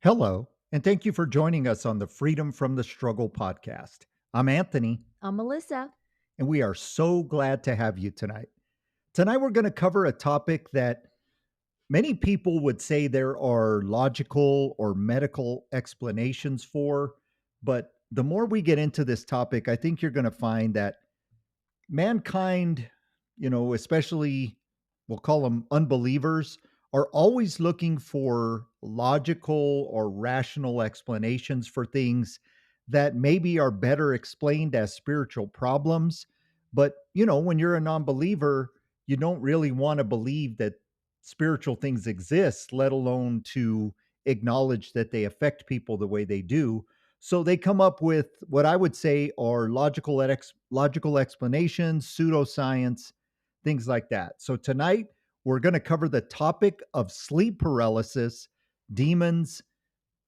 Hello, and thank you for joining us on the Freedom from the Struggle podcast. I'm Anthony, I'm Melissa. and we are so glad to have you tonight. Tonight, we're going to cover a topic that many people would say there are logical or medical explanations for. But the more we get into this topic, I think you're going to find that mankind, especially we'll call them unbelievers, are always looking for logical or rational explanations for things that maybe are better explained as spiritual problems. But, when you're a non believer, you don't really want to believe that spiritual things exist, let alone to acknowledge that they affect people the way they do. So they come up with what I would say are logical explanations, pseudoscience, things like that. So tonight we're going to cover the topic of sleep paralysis, demons,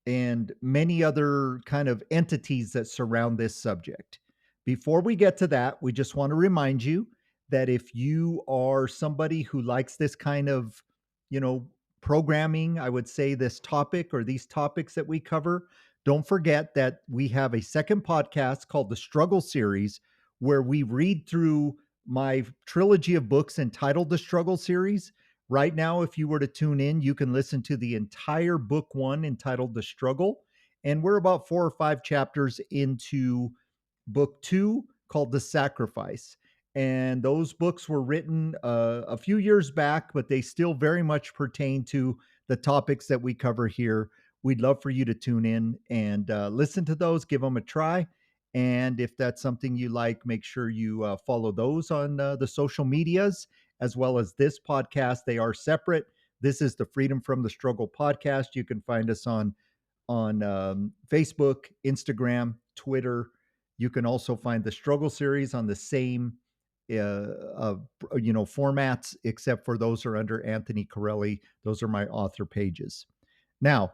and many other kind of entities that surround this subject. Before we get to that, we just want to remind you that if you are somebody who likes this kind of, you know, programming, I would say this topic or these topics that we cover, don't forget that we have a second podcast called the Struggle Series where we read through my trilogy of books entitled the Struggle Series. Right now, if you were to tune in, you can listen to the entire book one entitled The Struggle. And we're about 4 or 5 chapters into book two called The Sacrifice. And those books were written a few years back, but they still very much pertain to the topics that we cover here. We'd love for you to tune in and listen to those, give them a try. And if that's something you like, make sure you follow those on the social medias as well as this podcast. They are separate. This is the Freedom from the Struggle podcast. You can find us on Facebook, Instagram, Twitter. You can also find the Struggle series on the same formats, except for those are under Anthony Corelli. Those are my author pages. Now,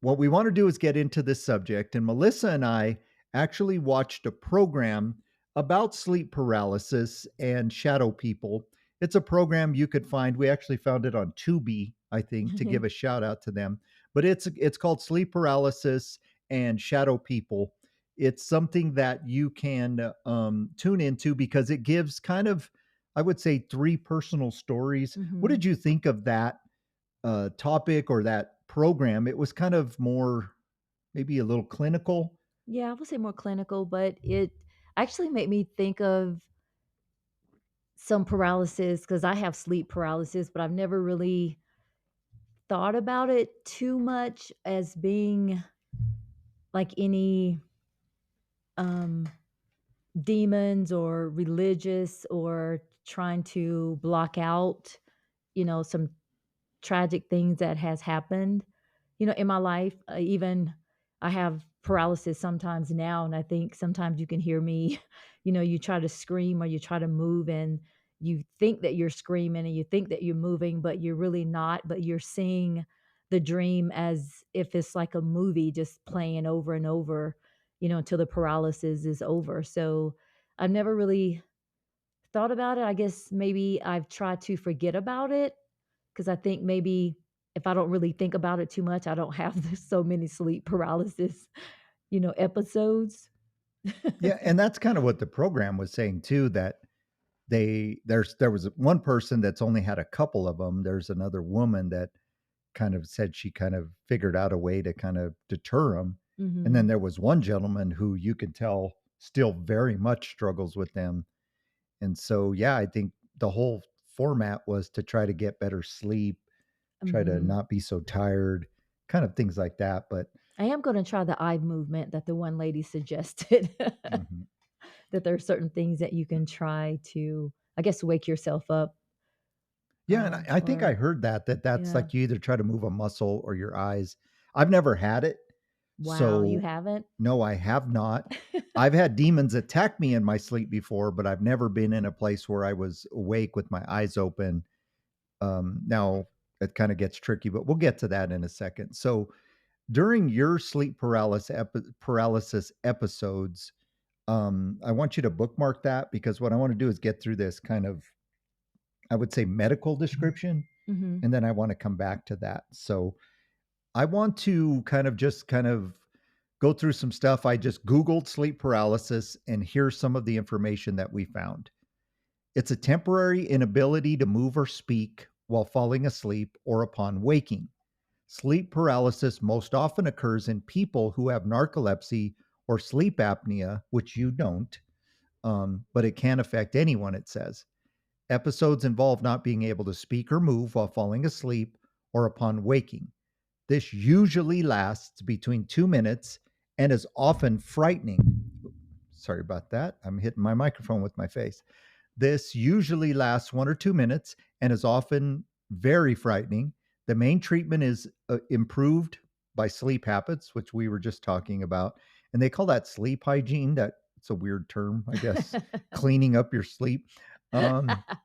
what we want to do is get into this subject, and Melissa and I actually watched a program about sleep paralysis and shadow people. It's a program you could find. We actually found it on Tubi, I think, to give a shout out to them. But it's called Sleep Paralysis and Shadow People. It's something that you can tune into because it gives kind of, I would say, three personal stories. What hmm did you think of that topic or that program? It was kind of more, maybe a little clinical. Yeah, I would say more clinical, but it actually made me think of some paralysis because I have sleep paralysis, but I've never really thought about it too much as being like any um demons or religious or trying to block out, some tragic things that has happened, in my life. Even I have paralysis sometimes now, and I think sometimes you can hear me, you try to scream or you try to move and you think that you're screaming and you think that you're moving, but you're really not, but you're seeing the dream as if it's like a movie just playing over and over, until the paralysis is over. So I've never really thought about it. I guess maybe I've tried to forget about it because I think maybe if I don't really think about it too much, I don't have so many sleep paralysis, episodes. Yeah, and that's kind of what the program was saying too, that there was one person that's only had a couple of them. There's another woman that kind of said she kind of figured out a way to kind of deter them. And then Mhm. there was one gentleman who you can tell still very much struggles with them. And so, yeah, I think the whole format was to try to get better sleep, try to Mhm. not be so tired, kind of things like that. But I am gonna try the eye movement that the one lady suggested, mhm. that there are certain things that you can try to, I guess, wake yourself up, Yeah, and I think I or heard that's yeah. like you either try to move a muscle or your eyes. I've never had it, Wow, you so haven't? no, I have not. I've had demons attack me in my sleep before, but I've never been in a place where I was awake with my eyes open. Now it kind of gets tricky, but we'll get to that in a second. So during your sleep paralysis episodes, I want you to bookmark that because what I want to do is get through this kind of, I would say, medical description, Mhm. and then I want to come back to that. So I want to kind of go through some stuff. I just Googled sleep paralysis, and here's some of the information that we found. It's a temporary inability to move or speak while falling asleep or upon waking. Sleep paralysis most often occurs in people who have narcolepsy or sleep apnea, which you don't, but it can affect anyone, it says. Episodes involve not being able to speak or move while falling asleep or upon waking. This usually lasts between 2 minutes and is often frightening. Sorry about that. I'm hitting my microphone with my face. This usually lasts 1 or 2 minutes and is often very frightening. The main treatment is improved by sleep habits, which we were just talking about. And they call that sleep hygiene. That's a weird term, I guess, cleaning up your sleep,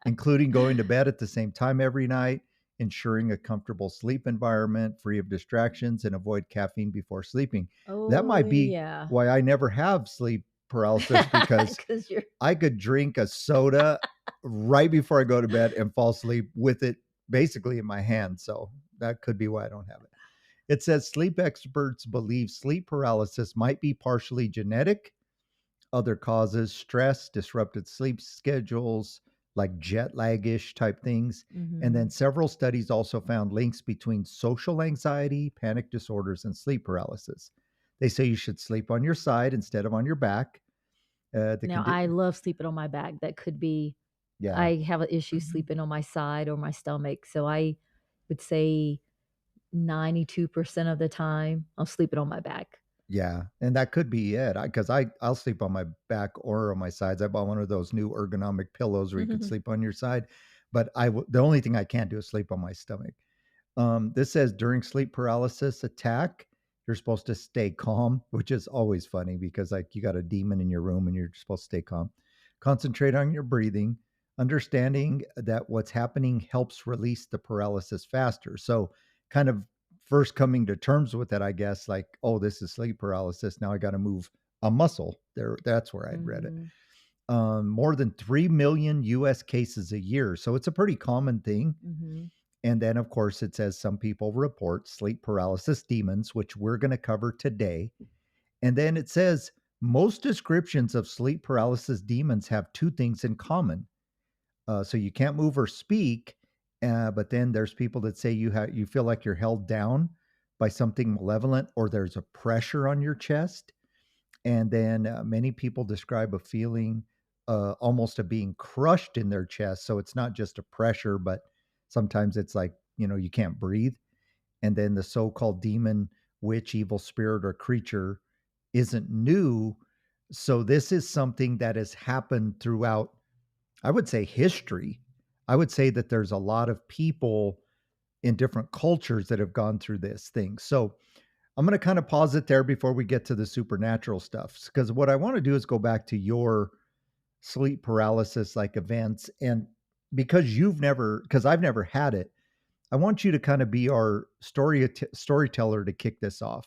including going to bed at the same time every night, ensuring a comfortable sleep environment free of distractions, and avoid caffeine before sleeping. That Oh, might be yeah. why I never have sleep paralysis because 'Cause you're I could drink a soda right before I go to bed and fall asleep with it basically in my hand. So that could be why I don't have it. It says sleep experts believe sleep paralysis might be partially genetic. Other causes, stress, disrupted sleep schedules, like jet lag-ish type things. And then Mhm. several studies also found links between social anxiety, panic disorders, and sleep paralysis. They say you should sleep on your side instead of on your back. The Now, I condi- love sleeping on my back. That could be yeah. I have an issue sleeping on my side or my stomach, so I would say 92% of the time, I'm sleeping on my back. Yeah, and that could be it. I'll sleep on my back or on my sides. I bought one of those new ergonomic pillows where you could sleep on your side, but the only thing I can't do is sleep on my stomach. This says during sleep paralysis attack, you're supposed to stay calm, which is always funny because like you got a demon in your room and you're supposed to stay calm. Concentrate on your breathing, understanding that what's happening helps release the paralysis faster. So kind of first coming to terms with it, I guess, like, oh, this is sleep paralysis. Now I got to move a muscle. There, that's where I'd read it. Mhm, More than 3 million US cases a year. So it's a pretty common thing. mhm. And then, of course, it says some people report sleep paralysis demons, which we're going to cover today. And then it says most descriptions of sleep paralysis demons have two things in common. So you can't move or speak, but then there's people that say you feel like you're held down by something malevolent, or there's a pressure on your chest. And then many people describe a feeling almost of being crushed in their chest. So it's not just a pressure, but sometimes it's like, you can't breathe. And then the so called demon, witch, evil spirit, or creature isn't new. So this is something that has happened throughout, I would say, history. I would say that there's a lot of people in different cultures that have gone through this thing. So I'm going to kind of pause it there before we get to the supernatural stuff. Because what I want to do is go back to your sleep paralysis like events. And because I've never had it, I want you to kind of be our storyteller to kick this off.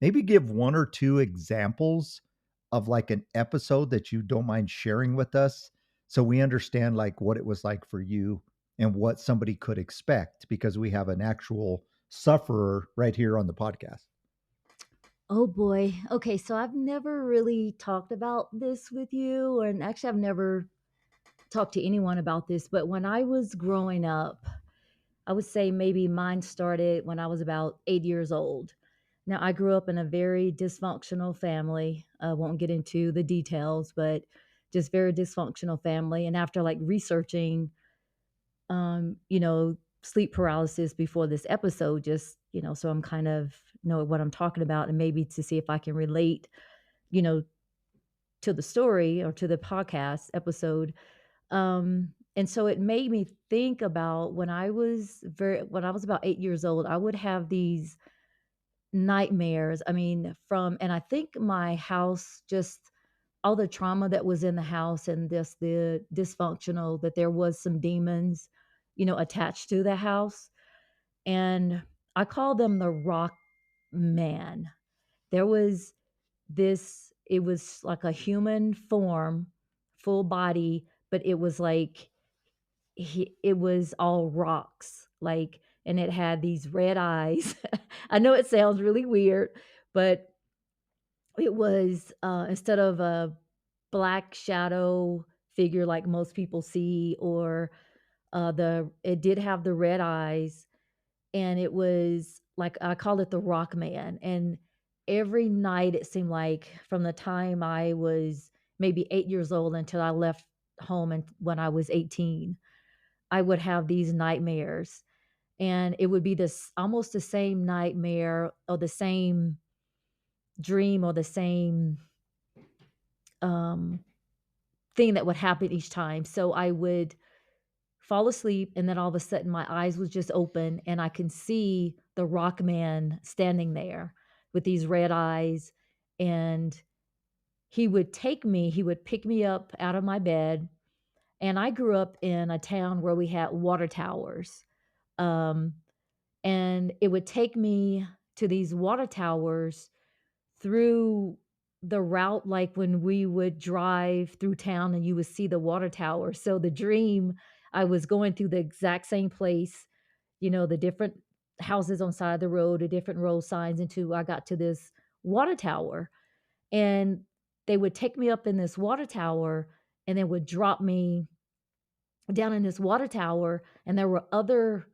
Maybe give one or two examples of like an episode that you don't mind sharing with us so we understand like what it was like for you and what somebody could expect because we have an actual sufferer right here on the podcast. Oh boy. Okay, so I've never really talked about this with you, and actually, I've never talked to anyone about this, but when I was growing up, I would say maybe mine started when I was about 8 years old. Now, I grew up in a very dysfunctional family. I won't get into the details, but just very dysfunctional family. And after like researching, sleep paralysis before this episode, just, so I'm kind of know what I'm talking about and maybe to see if I can relate, you know, to the story or to the podcast episode. And so it made me think about when I was about 8 years old, I would have these nightmares. I mean, and I think my house, just all the trauma that was in the house and the dysfunctional, that there was some demons, attached to the house. And I call them the rock man. There was it was like a human form, full body, but it was like it was all rocks. Like and it had these red eyes. I know it sounds really weird, but it was, instead of a black shadow figure like most people see, or, the it did have the red eyes, and it was like I called it the Rock Man, and every night it seemed like from the time I was maybe 8 years old until I left home and when I was 18, I would have these nightmares, and it would be this almost the same nightmare or the same dream or the same, um, thing that would happen each time. So I would fall asleep, and then all of a sudden my eyes would just open and I can see the Rock Man standing there with these red eyes, and he would pick me up out of my bed, and I grew up in a town where we had water towers. Um, and it would take me to these water towers through the route, like when we would drive through town and you would see the water tower. So the dream, I was going through the exact same place, the different houses on side of the road, the different road signs until I got to this water tower. And they would take me up in this water tower and then would drop me down in this water tower. And there were other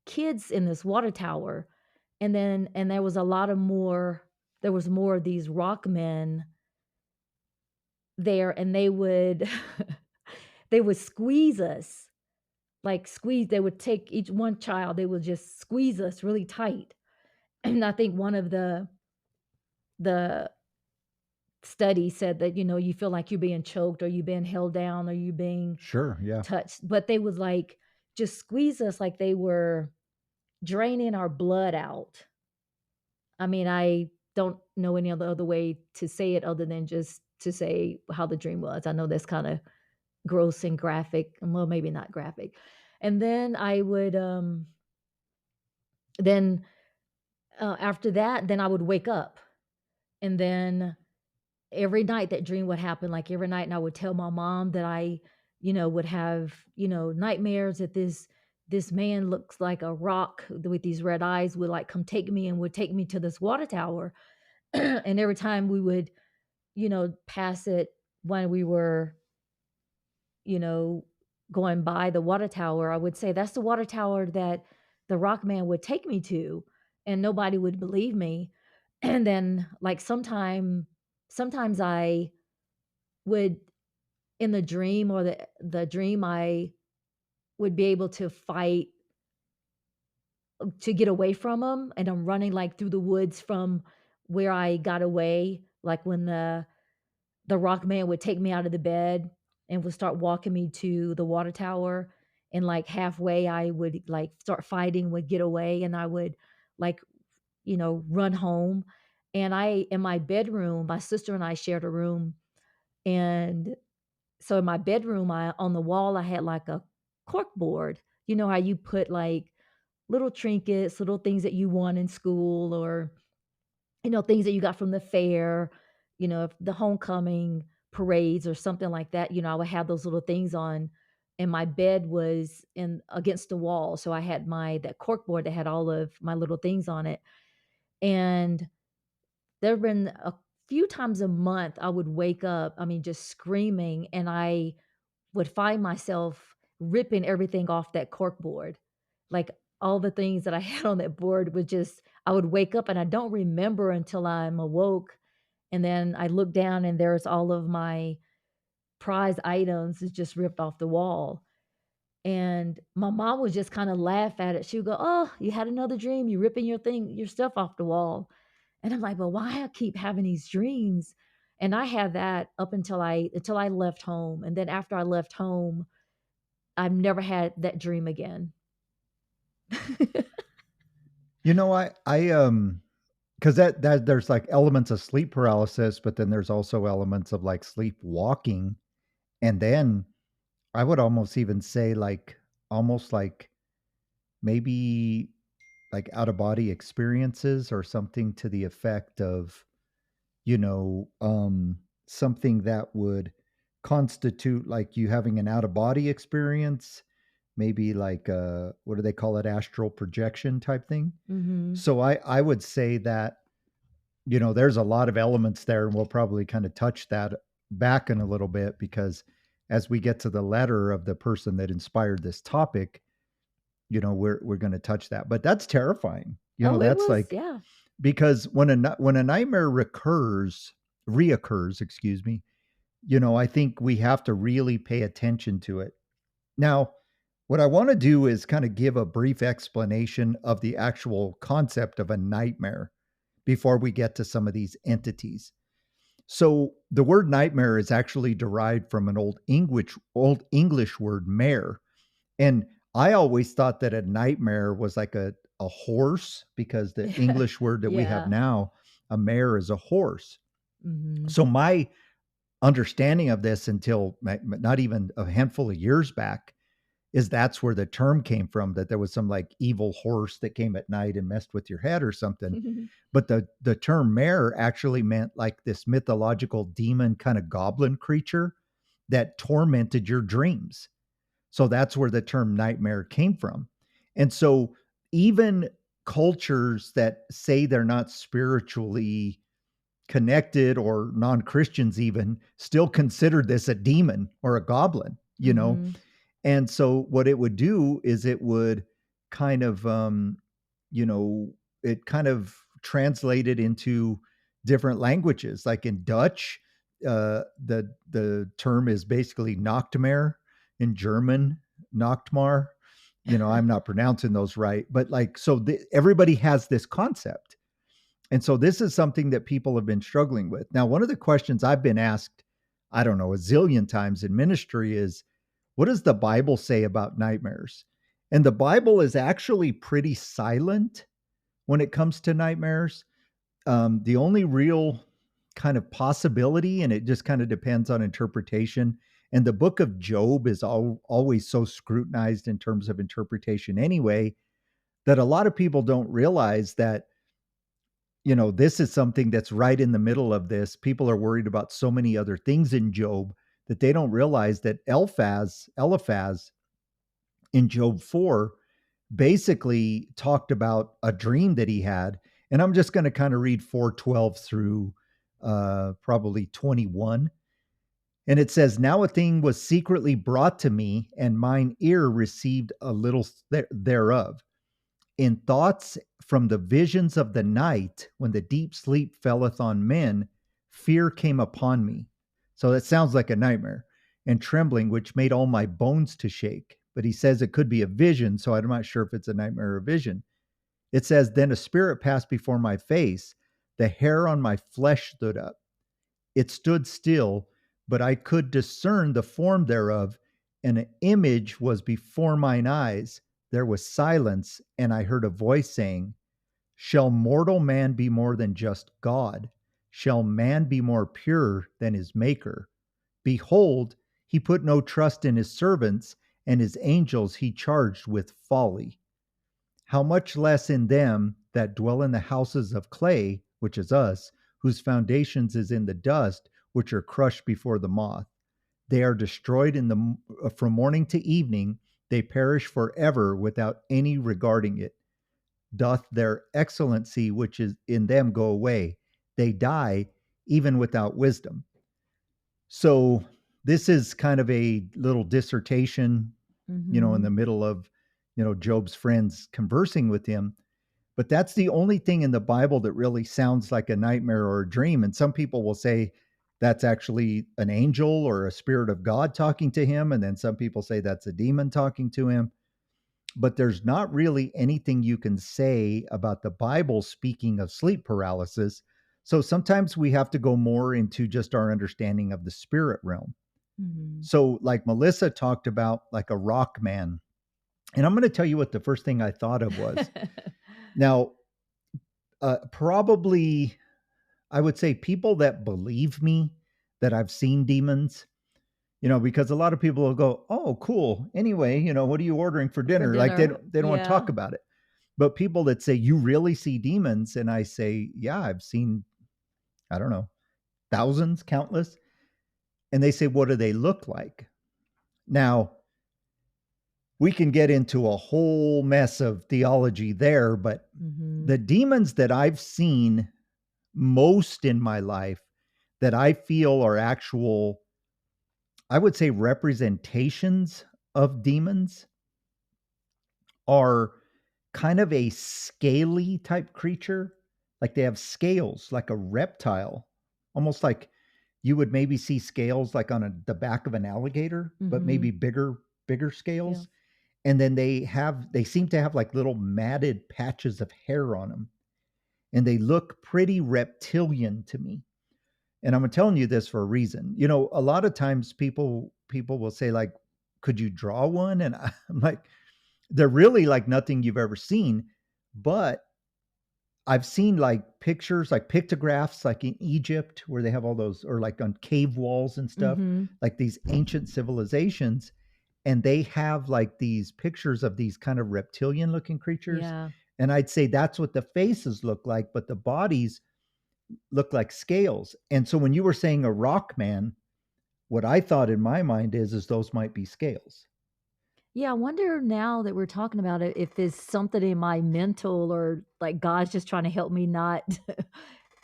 kids in this water tower. And there was a lot of more, there was more of these rock men there, and they would they would squeeze us, like squeeze they would take each one child, they would just squeeze us really tight. And I think one of the studies said that, you feel like you're being choked or you're being held down or you're being Sure, yeah. touched, but they would, like, just squeeze us like they were draining our blood out. I mean, I don't know any other way to say it other than just to say how the dream was. I know that's kinda gross and graphic, well, maybe not graphic. And then I would, then, after that, then I would wake up, and then every night that dream would happen, like, every night, and I would tell my mom that I, would have, nightmares that this man looks like a rock with these red eyes would, like, come take me and would take me to this water tower. And every time we would, pass it when we were, you know, going by the water tower, I would say, "That's the water tower that the rock man would take me to," and nobody would believe me. And then, like, sometimes I would in the dream or the dream, I would be able to fight to get away from them, and I'm running, like, through the woods from where I got away, like, when the rock man would take me out of the bed and would start walking me to the water tower, and, like, halfway, I would, like, start fighting, would get away, and I would, like, run home. And I in my bedroom, my sister and I shared a room, and so in my bedroom, I on the wall, I had, like, a cork board. You know how you put, like, little trinkets, little things that you won in school, or things that you got from the fair, if the homecoming parades or something like that, I would have those little things on, and my bed was in against the wall, so I had that cork board that had all of my little things on it. And there've been a few times a month I would wake up, I mean, just screaming, and I would find myself ripping everything off that cork board. Like, all the things that I had on that board would just I would wake up and I don't remember until I'm awoke, and then I look down and there's all of my prized items is just ripped off the wall. And my mom would just kinda laugh at it. She would go, "Oh, you had another dream, you ripping your stuff off the wall." And I'm like, "Well, why I keep having these dreams?" And I had that up until I left home, and then after I left home, I've never had that dream again. Because that there's, like, elements of sleep paralysis, but then there's also elements of, like, sleepwalking, and then I would almost even say, like, almost like maybe, like, out-of-body experiences or something to the effect of, something that would constitute, like, you having an out-of-body experience, maybe like what do they call it, astral projection type thing. Mhm. So I would say that, there's a lot of elements there, and we'll probably kind of touch that back in a little bit, because as we get to the letter of the person that inspired this topic, we're going to touch that. But that's terrifying. Oh, it That's was like, yeah. because when a nightmare reoccurs, excuse me, I think we have to really pay attention to it. Now, what I want to do is kind of give a brief explanation of the actual concept of a nightmare before we get to some of these entities. So, the word nightmare is actually derived from an old English word mare. And I always thought that a nightmare was like a horse, because the English word that we have Yeah. now, a mare, is a horse. Mhm. So my understanding of this until not even a handful of years back is that's where the term came from, that there was some like evil horse that came at night and messed with your head or something. But the term mare actually meant like this mythological demon kind of goblin creature that tormented your dreams. So that's where the term nightmare came from. And so even cultures that say they're not spiritually connected, or non-Christians even, still consider this a demon or a goblin. Mhm. And so what it would do is it would kind of you know, it kind of translated into different languages. Like in Dutch, the term is basically Nachtmare. In German, Nachtmar. I'm not pronouncing those right, but like, so everybody has this concept. And so this is something that people have been struggling with. Now, one of the questions I've been asked, I don't know, a zillion times in ministry is, what does the Bible say about nightmares? And the Bible is actually pretty silent when it comes to nightmares. The only real kind of possibility, and it just kind of depends on interpretation. And the book of Job is always so scrutinized in terms of interpretation anyway, that a lot of people don't realize that, this is something that's right in the middle of this. People are worried about so many other things in Job that they don't realize that Eliphaz in Job 4 basically talked about a dream that he had. And I'm just going to kind of read 4:12 through probably 21. And it says, "Now a thing was secretly brought to me, and mine ear received a little thereof. In thoughts from the visions of the night, when the deep sleep felleth on men, fear came upon me." So that sounds like a nightmare. "And trembling, which made all my bones to shake." But he says it could be a vision, so I'm not sure if it's a nightmare or a vision. It says, "Then a spirit passed before my face. The hair on my flesh stood up. It stood still, but I could discern the form thereof, and an image was before mine eyes. There was silence, and I heard a voice saying, Shall mortal man be more than just God? Shall man be more pure than his maker? Behold, he put no trust in his servants, and his angels he charged with folly. How much less in them that dwell in the houses of clay, which is us, whose foundations is in the dust, which are crushed before the moth. They are destroyed from morning to evening. They perish forever without any regarding it. Doth their excellency which is in them go away? They die even without wisdom." So this is kind of a little dissertation, in the Mhm. middle of, Job's friends conversing with him. But that's the only thing in the Bible that really sounds like a nightmare or a dream. And some people will say that's actually an angel or a spirit of God talking to him. And then some people say that's a demon talking to him. But there's not really anything you can say about the Bible speaking of sleep paralysis. So sometimes we have to go more into just our understanding of the spirit realm. Mhm. So, like Melissa talked about, like a rock man. And I'm going to tell you what the first thing I thought of was. Now, probably I would say people that believe me that I've seen demons, because a lot of people will go, "Oh, cool. Anyway, what are you ordering for For dinner?" Like dinner. they don't want to talk Yeah. about it. But people that say, "You really see demons?" And I say, "Yeah, I've seen, I don't know, thousands, countless." And they say, "What do they look like?" Now, we can get into a whole mess of theology there, but Mhm. the demons that I've seen most in my life that I feel are actual, I would say, representations of demons are kind of a scaly type creature. Like they have scales, like a reptile, almost like you would maybe see scales like on the back of an alligator, but maybe Mhm. bigger Yeah. scales. And then they seem to have like little matted patches of hair on them, and they look pretty reptilian to me. And I'm telling you this for a reason. You know, a lot of times people will say like, "Could you draw one?" And I'm like, they're really like nothing you've ever seen, but I've seen like pictures, like pictographs, like in Egypt, where they have all those, or like on cave walls and stuff, Mhm. like these ancient civilizations, and they have like these pictures of these kind of reptilian looking creatures. Yeah. And I'd say that's what the faces look like, but the bodies look like scales. And so when you were saying a rock man, what I thought in my mind is those might be scales. Yeah, I wonder now that we're talking about it, if there's something in my mental or like God's just trying to help me not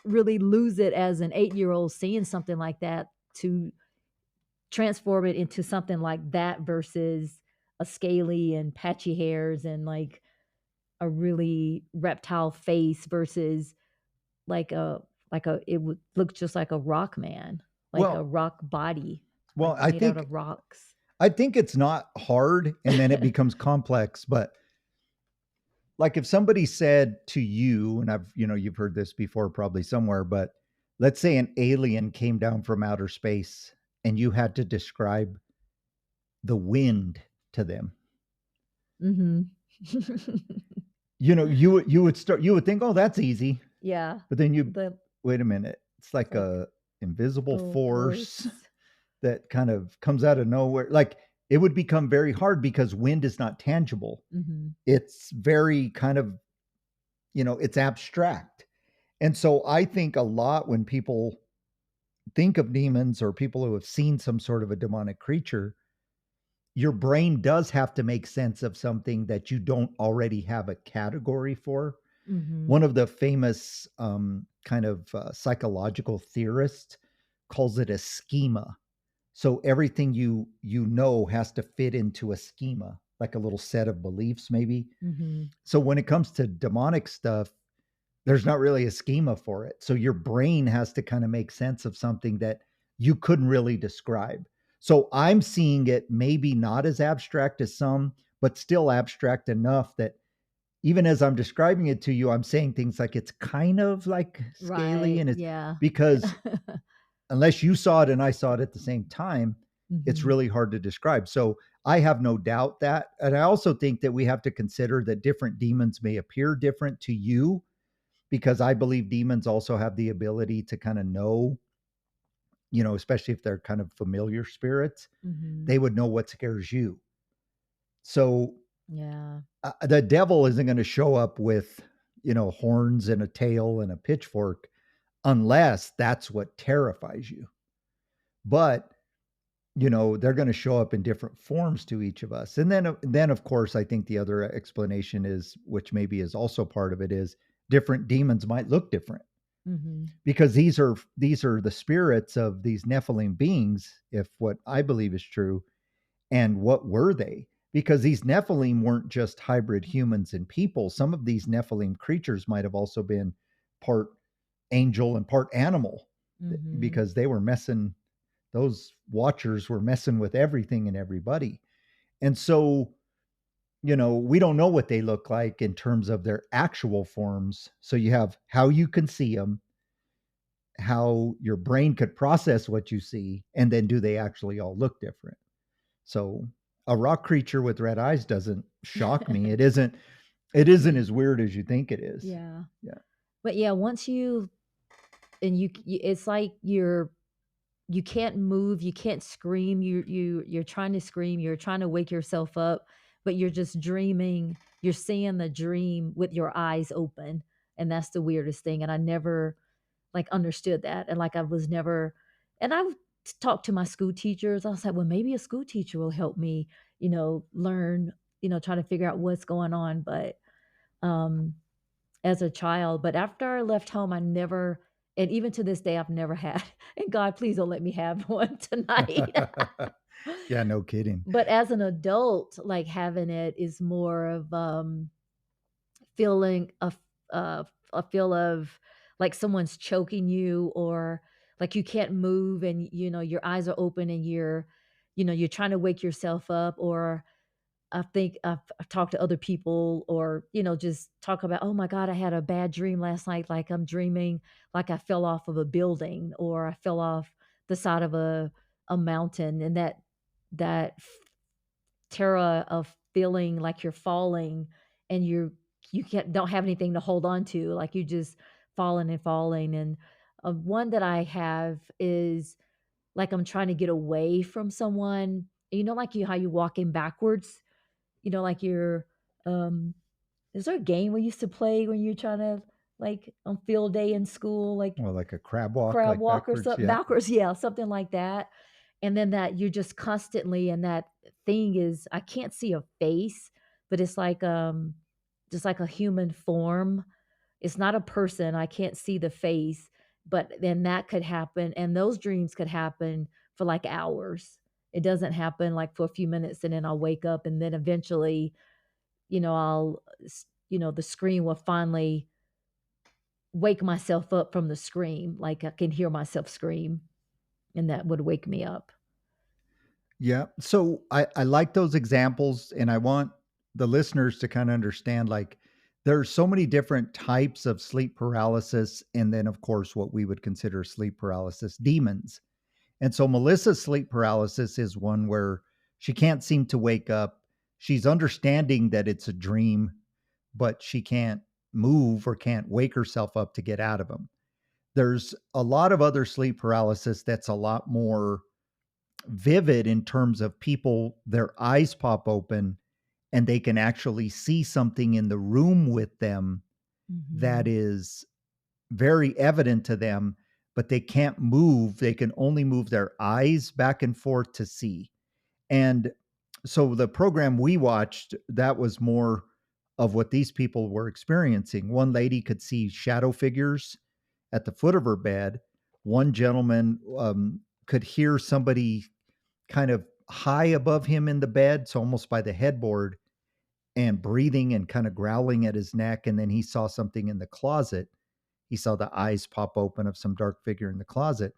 really lose it as an 8-year-old seeing something like that to transform it into something like that versus a scaly and patchy hairs and like a really reptile face versus like a it would look just like a rock man, like a Well, rock body, well, like made out of rocks. I think it's not hard and then it becomes complex, but like if somebody said to you, and you've heard this before probably somewhere, but let's say an alien came down from outer space and you had to describe the wind to them. Mhm. You would think, "Oh, that's easy." Yeah. But then you The wait a minute. It's it's like like a invisible the force force. that kind of comes out of nowhere. Like it would become very hard because wind is not tangible. Mhm. It's very kind of, it's abstract. And so I think a lot when people think of demons or people who have seen some sort of a demonic creature, your brain does have to make sense of something that you don't already have a category for. Mhm. One of the famous kind of psychological theorists calls it a schema. So everything you know has to fit into a schema, like a little set of beliefs, maybe. Mhm. So when it comes to demonic stuff, there's not really a schema for it. So your brain has to kind of make sense of something that you couldn't really describe. So I'm seeing it maybe not as abstract as some, but still abstract enough that even as I'm describing it to you, I'm saying things like it's kind of like scaly Right, and it's yeah. because unless you saw it and I saw it at the same time, it's Mhm. really hard to describe. So I have no doubt that. And I also think that we have to consider that different demons may appear different to you because I believe demons also have the ability to kind of know, especially if they're kind of familiar spirits, Mhm. they would know what scares you. So Yeah. the devil isn't going to show up with, horns and a tail and a pitchfork unless that's what terrifies you. But they're going to show up in different forms to each of us. And then of course, I think the other explanation is, which maybe is also part of it, is different demons might look different Mhm. because these are the spirits of these Nephilim beings, if what I believe is true. And what were they? Because these Nephilim weren't just hybrid humans and people. Some of these Nephilim creatures might have also been part angel and part animal Mhm. because they were messing, those watchers were messing with everything and everybody. And so, we don't know what they look like in terms of their actual forms. So you have how you can see them, how your brain could process what you see, and then do they actually all look different? So a rock creature with red eyes doesn't shock me. It isn't as weird as you think it is. Yeah. Yeah. But yeah, once you and you it's like you can't move, you can't scream, you're trying to scream, you're trying to wake yourself up, but you're just dreaming, you're seeing the dream with your eyes open, and that's the weirdest thing, and I never, like, understood that, and, like, I was never and I've talked to my school teachers. I was like, well, maybe a school teacher will help me, learn, try to figure out what's going on. But um, as a child, but after I left home, I never, and even to this day, I've never had, and God, please don't let me have one tonight. Yeah, no kidding. But as an adult, like having it is more of feeling a feel of like someone's choking you, or like you can't move, and your eyes are open, and you're trying to wake yourself up. Or I think I've talked to other people, or just talk about, oh my god, I had a bad dream last night, like I'm dreaming like I fell off of a building, or I fell off the side of a mountain, and that terror of feeling like you're falling, and you can't don't have anything to hold on to, like you just falling and falling. And one that I have is like I'm trying to get away from someone. Like how you walking backwards, like you're um is there a game we used to play when you're trying to, like, on field day in school, like Well, like a crab walk, crab like walk or backwards. something Yeah. backwards? Yeah, something like that. And then that you're just constantly, and that thing is, I can't see a face, but it's like, just like a human form. It's not a person, I can't see the face, but then that could happen, and those dreams could happen for, like, hours. It doesn't happen, like, for a few minutes, and then I'll wake up, and then eventually, the scream will finally wake myself up from the scream, like, I can hear myself scream, and that would wake me up. Yeah. So I like those examples, and I want the listeners to kind of understand like there's so many different types of sleep paralysis, and then of course what we would consider sleep paralysis demons. And so Melissa's sleep paralysis is one where she can't seem to wake up. She's understanding that it's a dream, but she can't move or can't wake herself up to get out of them. There's a lot of other sleep paralysis that's a lot more vivid in terms of people, their eyes pop open and they can actually see something in the room with them that Mhm. is very evident to them, but they can't move. They can only move their eyes back and forth to see. And so the program we watched, that was more of what these people were experiencing. One lady could see shadow figures at the foot of her bed. One gentleman could hear somebody kind of high above him in the bed, so almost by the headboard, and breathing and kind of growling at his neck. And then he saw something in the closet. He saw the eyes pop open of some dark figure in the closet.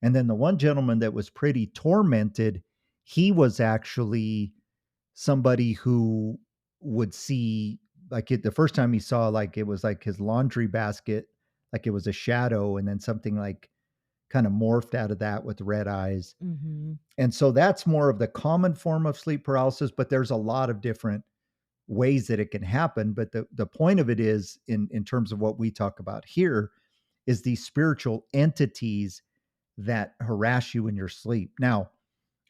And then the one gentleman that was pretty tormented, he was actually somebody who would see like it the first time he saw like it was like his laundry basket, like it was a shadow, and then something like kind of morphed out of that with red eyes. Mhm. And so that's more of the common form of sleep paralysis, but there's a lot of different ways that it can happen. But the point of it is in terms of what we talk about here is these spiritual entities that harass you in your sleep. Now,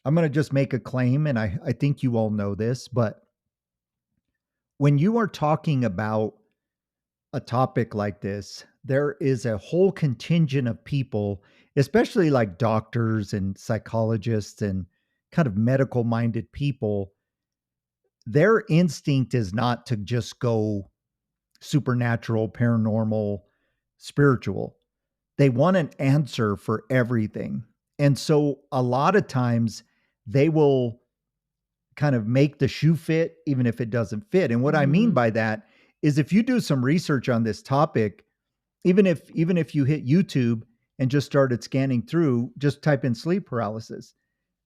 I'm going to just make a claim, and I think you all know this, but when you are talking about a topic like this, there is a whole contingent of people, especially like doctors and psychologists and kind of medical minded people. Their instinct is not to just go supernatural, paranormal, spiritual. They want an answer for everything. And so a lot of times they will kind of make the shoe fit even if it doesn't fit. And what I mean Mhm. by that is if you do some research on this topic, even if you hit YouTube and just started scanning through, just type in sleep paralysis,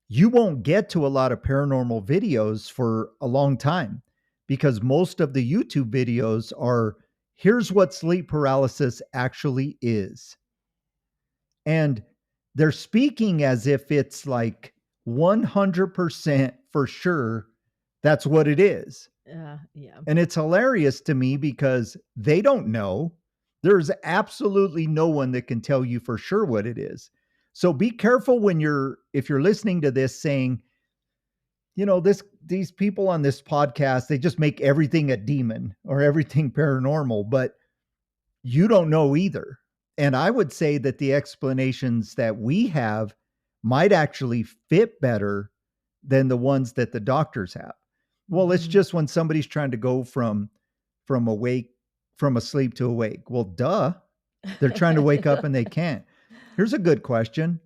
you won't get to a lot of paranormal videos for a long time because most of the YouTube videos are here's what sleep paralysis actually is. And they're speaking as if it's like 100% for sure that's what it is. Yeah. And it's hilarious to me because they don't know. There's absolutely no one that can tell you for sure what it is. So be careful when if you're listening to this saying, these people on this podcast, they just make everything a demon or everything paranormal, but you don't know either. And I would say that the explanations that we have might actually fit better than the ones that the doctors have. Well, it's Mhm. just when somebody's trying to go from awake from asleep to awake. Well, duh. They're trying to wake up and they can't. Here's a good question.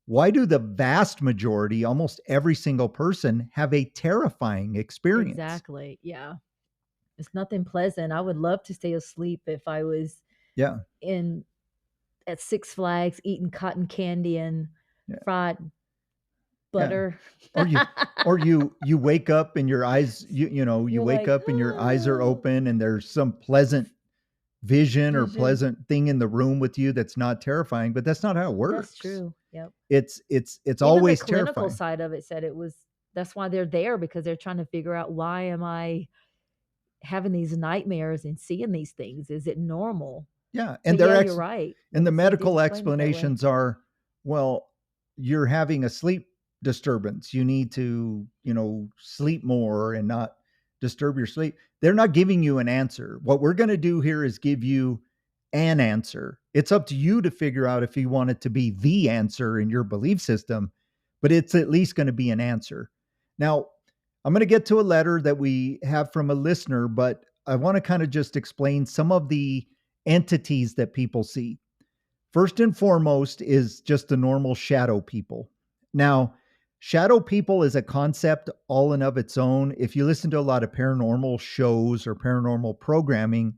Why do the vast majority, almost every single person, have a terrifying experience? Exactly, yeah. It's nothing pleasant. I would love to stay asleep if I was Yeah. in at Six Flags eating cotton candy and Yeah. fried Yeah. butter. Or you wake up and your eyes you You're wake like, up and your eyes are "Oh, open and there's some pleasant vision or vision." pleasant thing in the room with you that's not terrifying, but that's not how it That's works. true, yep. It's Even the always clinical terrifying. side of it said it was that's why they're there because they're trying to figure out why am I having these nightmares and seeing these things? Is it normal? Yeah, and But they're yeah, you're right. and the They did medical explain it that way. explanations are, well, you're having a sleep disturbance. You need to, sleep more and not disturb your sleep. They're not giving you an answer. What we're going to do here is give you an answer. It's up to you to figure out if you want it to be the answer in your belief system, but it's at least going to be an answer. Now, I'm going to get to a letter that we have from a listener, but I want to kind of just explain some of the entities that people see. First and foremost is just the normal shadow people. Now, shadow people is a concept all in of its own. If you listen to a lot of paranormal shows or paranormal programming,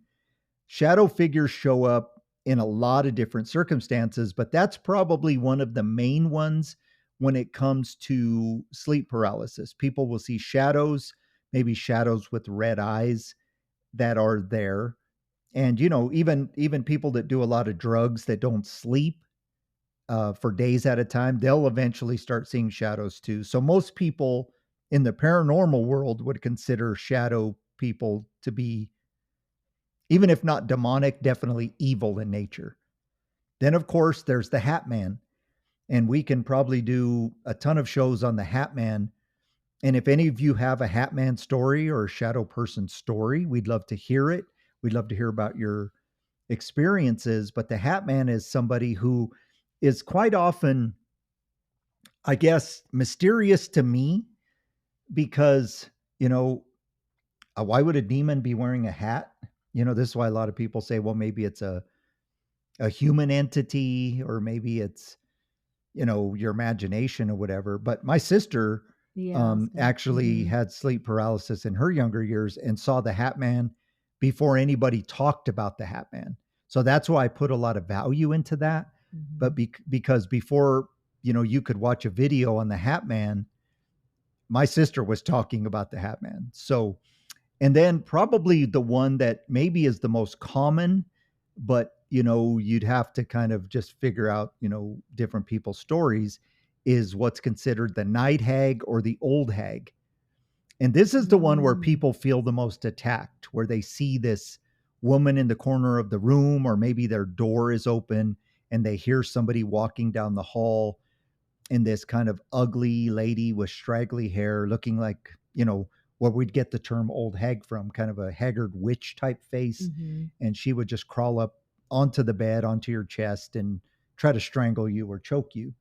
shadow figures show up in a lot of different circumstances, but that's probably one of the main ones when it comes to sleep paralysis. People will see shadows, maybe shadows with red eyes that are there. And even people that do a lot of drugs that don't sleep for days at a time, they'll eventually start seeing shadows too. So most people in the paranormal world would consider shadow people to be, even if not demonic, definitely evil in nature. Then, of course, there's the Hat Man, and we can probably do a ton of shows on the Hat Man. And if any of you have a Hat Man story or a shadow person story, we'd love to hear it. We'd love to hear about your experiences. But the Hat Man is somebody who is quite often, I guess, mysterious to me because, you know, why would a demon be wearing a hat? This is why a lot of people say, well, maybe it's a human entity or maybe it's, your imagination or whatever. But my sister Yeah, I was gonna actually mhm. had sleep paralysis in her younger years and saw the Hat Man before anybody talked about the Hat Man. So that's why I put a lot of value into that. But Mhm. because before, you could watch a video on the Hat Man, my sister was talking about the Hat Man. So, and then probably the one that maybe is the most common, but you'd have to kind of just figure out, different people's stories, is what's considered the night hag or the old hag. And this is the one where Mm. people feel the most attacked, where they see this woman in the corner of the room, or maybe their door is open and they hear somebody walking down the hall, and this kind of ugly lady with straggly hair looking like, where we'd get the term old hag from, kind of a haggard witch type face. Mhm. And she would just crawl up onto the bed, onto your chest, and try to strangle you or choke you.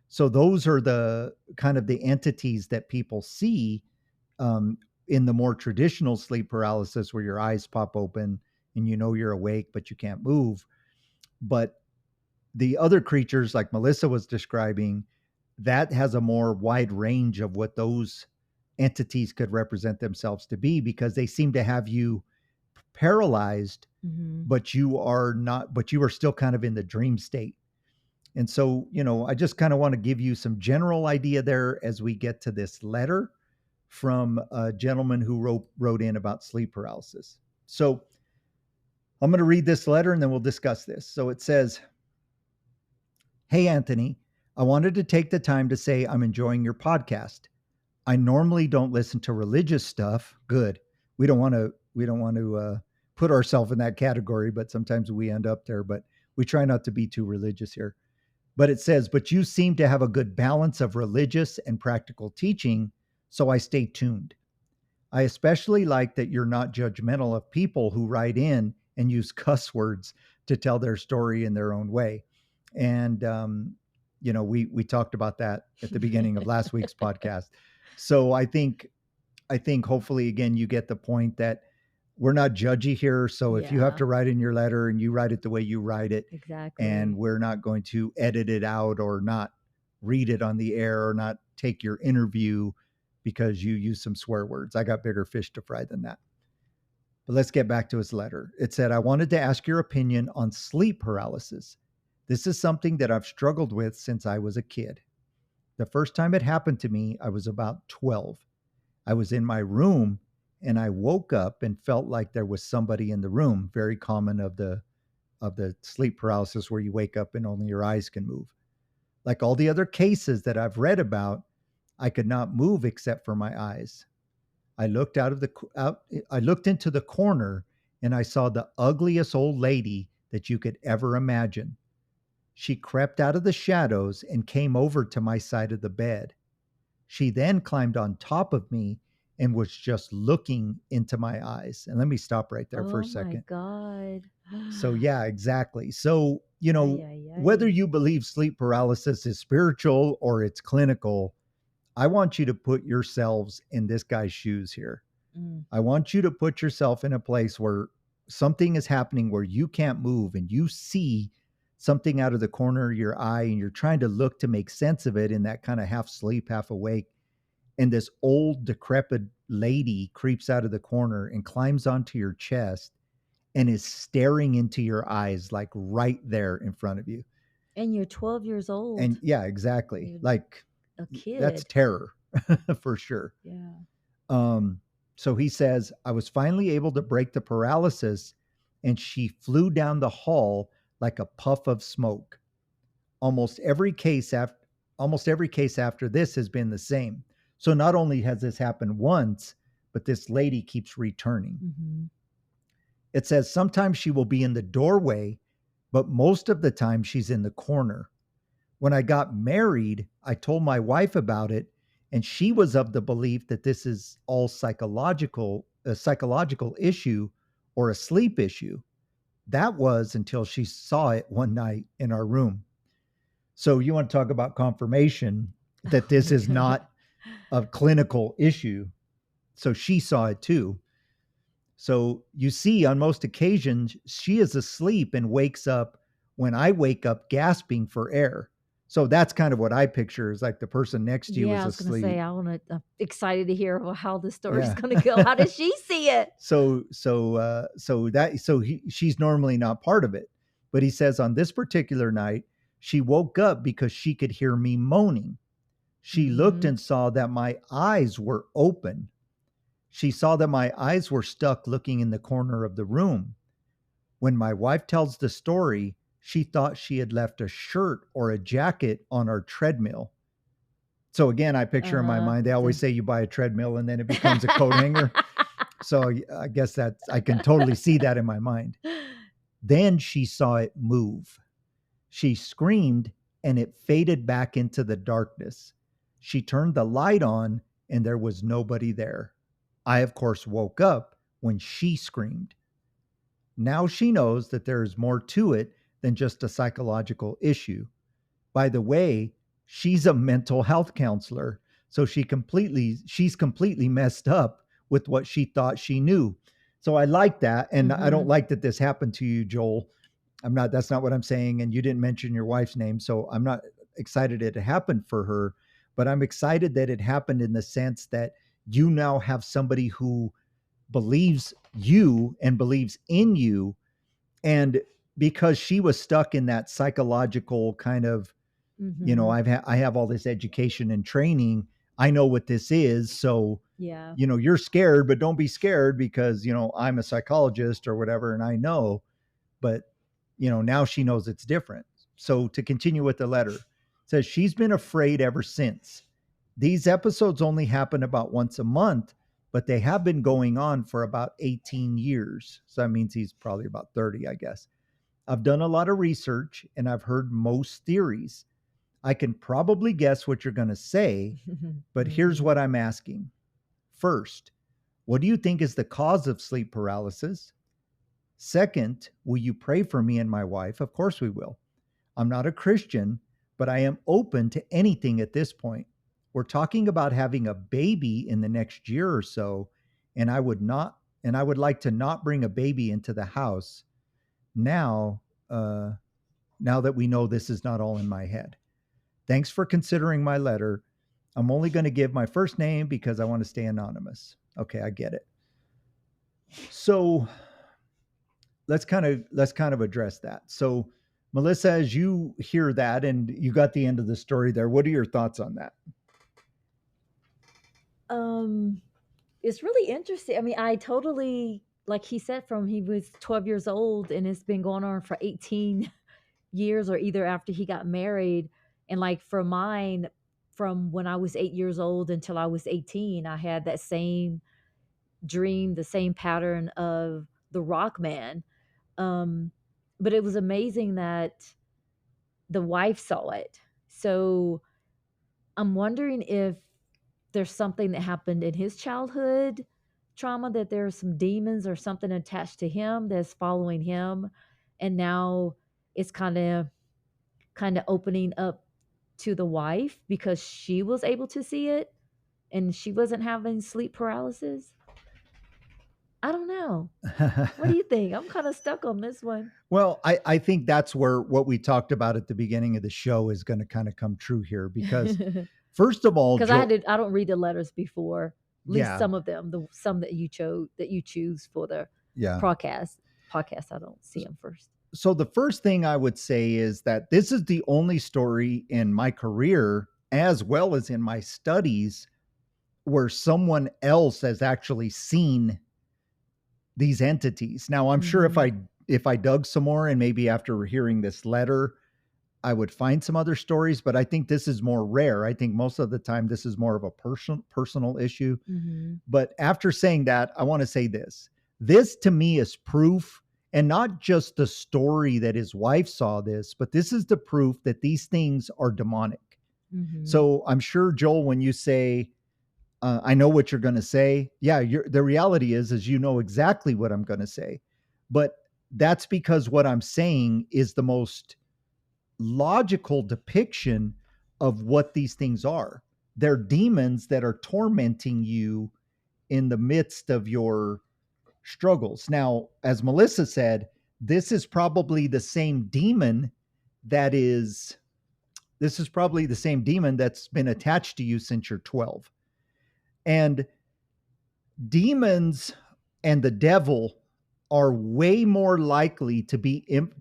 So those are the kind of the entities that people see um, in the more traditional sleep paralysis, where your eyes pop open and you're awake, but you can't move. But the other creatures, like Melissa was describing, that has a more wide range of what those entities could represent themselves to be, because they seem to have you paralyzed, Mhm. but you are not, but you are still kind of in the dream state. And so, I just kind of want to give you some general idea there as we get to this letter from a gentleman who wrote in about sleep paralysis. So I'm going to read this letter and then we'll discuss this. So it says, "Hey Anthony, I wanted to take the time to say I'm enjoying your podcast. I normally don't listen to religious stuff. Good. We don't want to put ourselves in that category, but sometimes we end up there. But we try not to be too religious here. But it says, but you seem to have a good balance of religious and practical teaching, so I stay tuned. I especially like that you're not judgmental of people who write in and use cuss words to tell their story in their own way." And We talked about that at the beginning of last week's podcast. So I think hopefully again you get the point that we're not judgy here. So if you have Yeah, to write in your letter and you write it the way you write it, and exactly. we're not going to edit it out or not read it on the air or not take your interview because you use some swear words. I got bigger fish to fry than that. But let's get back to his letter. It said, I wanted to ask your opinion on sleep paralysis. This is something that I've struggled with since I was a kid. The first time it happened to me, I was about 12. I was in my room and I woke up and felt like there was somebody in the room, very common of the sleep paralysis where you wake up and only your eyes can move. Like all the other cases that I've read about, I could not move except for my eyes. I looked out of the out I looked into the corner and I saw the ugliest old lady that you could ever imagine. She crept out of the shadows and came over to my side of the bed. She then climbed on top of me and was just looking into my eyes. And let me stop right there for a Oh my second. god. So, yeah, exactly. So, Ay, ay, whether ay. you believe sleep paralysis is spiritual or it's clinical, I want you to put yourselves in this guy's shoes here. Mm, I want you to put yourself in a place where something is happening where you can't move and you see something out of the corner of your eye and you're trying to look to make sense of it in that kind of half sleep, half awake. And this old, decrepit lady creeps out of the corner and climbs onto your chest and is staring into your eyes, like right there in front of you. and you're 12 years And old. yeah, exactly. You're Like a that's kid. terror for sure. Yeah. Um, so he says, I was finally able to break the paralysis and she flew down the hall like a puff of smoke. Almost every case after Almost every case after this has been the same. So not only has this happened once, but this lady keeps returning. Mhm. It says sometimes she will be in the doorway, but most of the time she's in the corner. When I got married, I told my wife about it, and she was of the belief that this is all a psychological issue or a sleep issue. That was until she saw it one night in our room. So you want to talk about confirmation that Oh this my is god. not a clinical issue. So she saw it too. So you see, on most occasions, she is asleep and wakes up when I wake up gasping for air. So that's kind of what I picture is like the person next to you Yeah, is I was gonna say, asleep. I'm excited to hear how the story's Yeah. gonna go. How does she see it? She's normally not part of it. But he says on this particular night, she woke up because she could hear me moaning. She looked Mhm. and saw that my eyes were open. She saw that my eyes were stuck looking in the corner of the room. When my wife tells the story, she thought she had left a shirt or a jacket on our treadmill. So again, I picture in my Uh-huh. mind, they always The say you buy a treadmill and then it becomes a coat hanger. So I guess I can totally see that in my mind. Then she saw it move. She screamed and it faded back into the darkness. She turned the light on and there was nobody there. I, of course, woke up when she screamed. Now she knows that there is more to it than just a psychological issue. By the way, she's a mental health counselor, so she's completely messed up with what she thought she knew. So I like that, and I don't Mhm. like that this happened to you, Joel. I'm not. That's not what I'm saying, and you didn't mention your wife's name, so I'm not excited it happened for her, but I'm excited that it happened in the sense that you now have somebody who believes you and believes in you, and because she was stuck in that psychological kind of, Mhm. I have all this education and training. I know what this is. So, Yeah. you're scared, but don't be scared because, I'm a psychologist or whatever and I know, but now she knows it's different. So to continue with the letter, it says she's been afraid ever since. These episodes only happen about once a month, but they have been going on for about 18 years. So that means he's probably about 30, I guess. I've done a lot of research and I've heard most theories. I can probably guess what you're going to say, but here's Mhm. what I'm asking. First, what do you think is the cause of sleep paralysis? Second, will you pray for me and my wife? Of course we will. I'm not a Christian, but I am open to anything at this point. We're talking about having a baby in the next year or so, and I would like to not bring a baby into the house now, uh, now that we know this is not all in my head. Thanks for considering my letter. I'm only going to give my first name because I want to stay anonymous. Okay, I get it. So let's kind of address that. So Melissa, as you hear that and you got the end of the story there, what are your thoughts on that? Um, it's really interesting. I mean, I totally, like he said, from he was 12 years old and it's been going on for 18 years, or either after he got married. And like for mine, from when I was 8 years old until I was 18, I had that same dream, the same pattern of the rock man. Um, but it was amazing that the wife saw it. So I'm wondering if there's something that happened in his childhood trauma, that there's some demons or something attached to him that's following him, and now it's kind of opening up to the wife because she was able to see it and she wasn't having sleep paralysis. I don't know. What do you think? I'm kind of stuck on this one. Well, I think that's where what we talked about at the beginning of the show is going to kind of come true here because, Because first of all, I had to, I don't read the letters before, at least yeah, some of them, the some that you chose, that you choose for the yeah. podcast. I don't see them first. So the first thing I would say is that this is the only story in my career, as well as in my studies, where someone else has actually seen these entities. Now, I'm sure Hmm. if I dug some more and maybe after hearing this letter, I would find some other stories, but I think this is more rare. I think most of the time this is more of a personal issue. Hmm. But after saying that, I want to say this. This to me is proof, and not just the story that his wife saw this, but this is the proof that these things are demonic. Hmm. So I'm sure, Joel, when you say, I know what you're going to say. Yeah, the reality is you know exactly what I'm going to say. But that's because what I'm saying is the most logical depiction of what these things are. They're demons that are tormenting you in the midst of your struggles. Now, as Melissa said, this is probably the same demon that is this is probably the same demon that's been attached to you since you're 12. And demons and the devil are way more likely to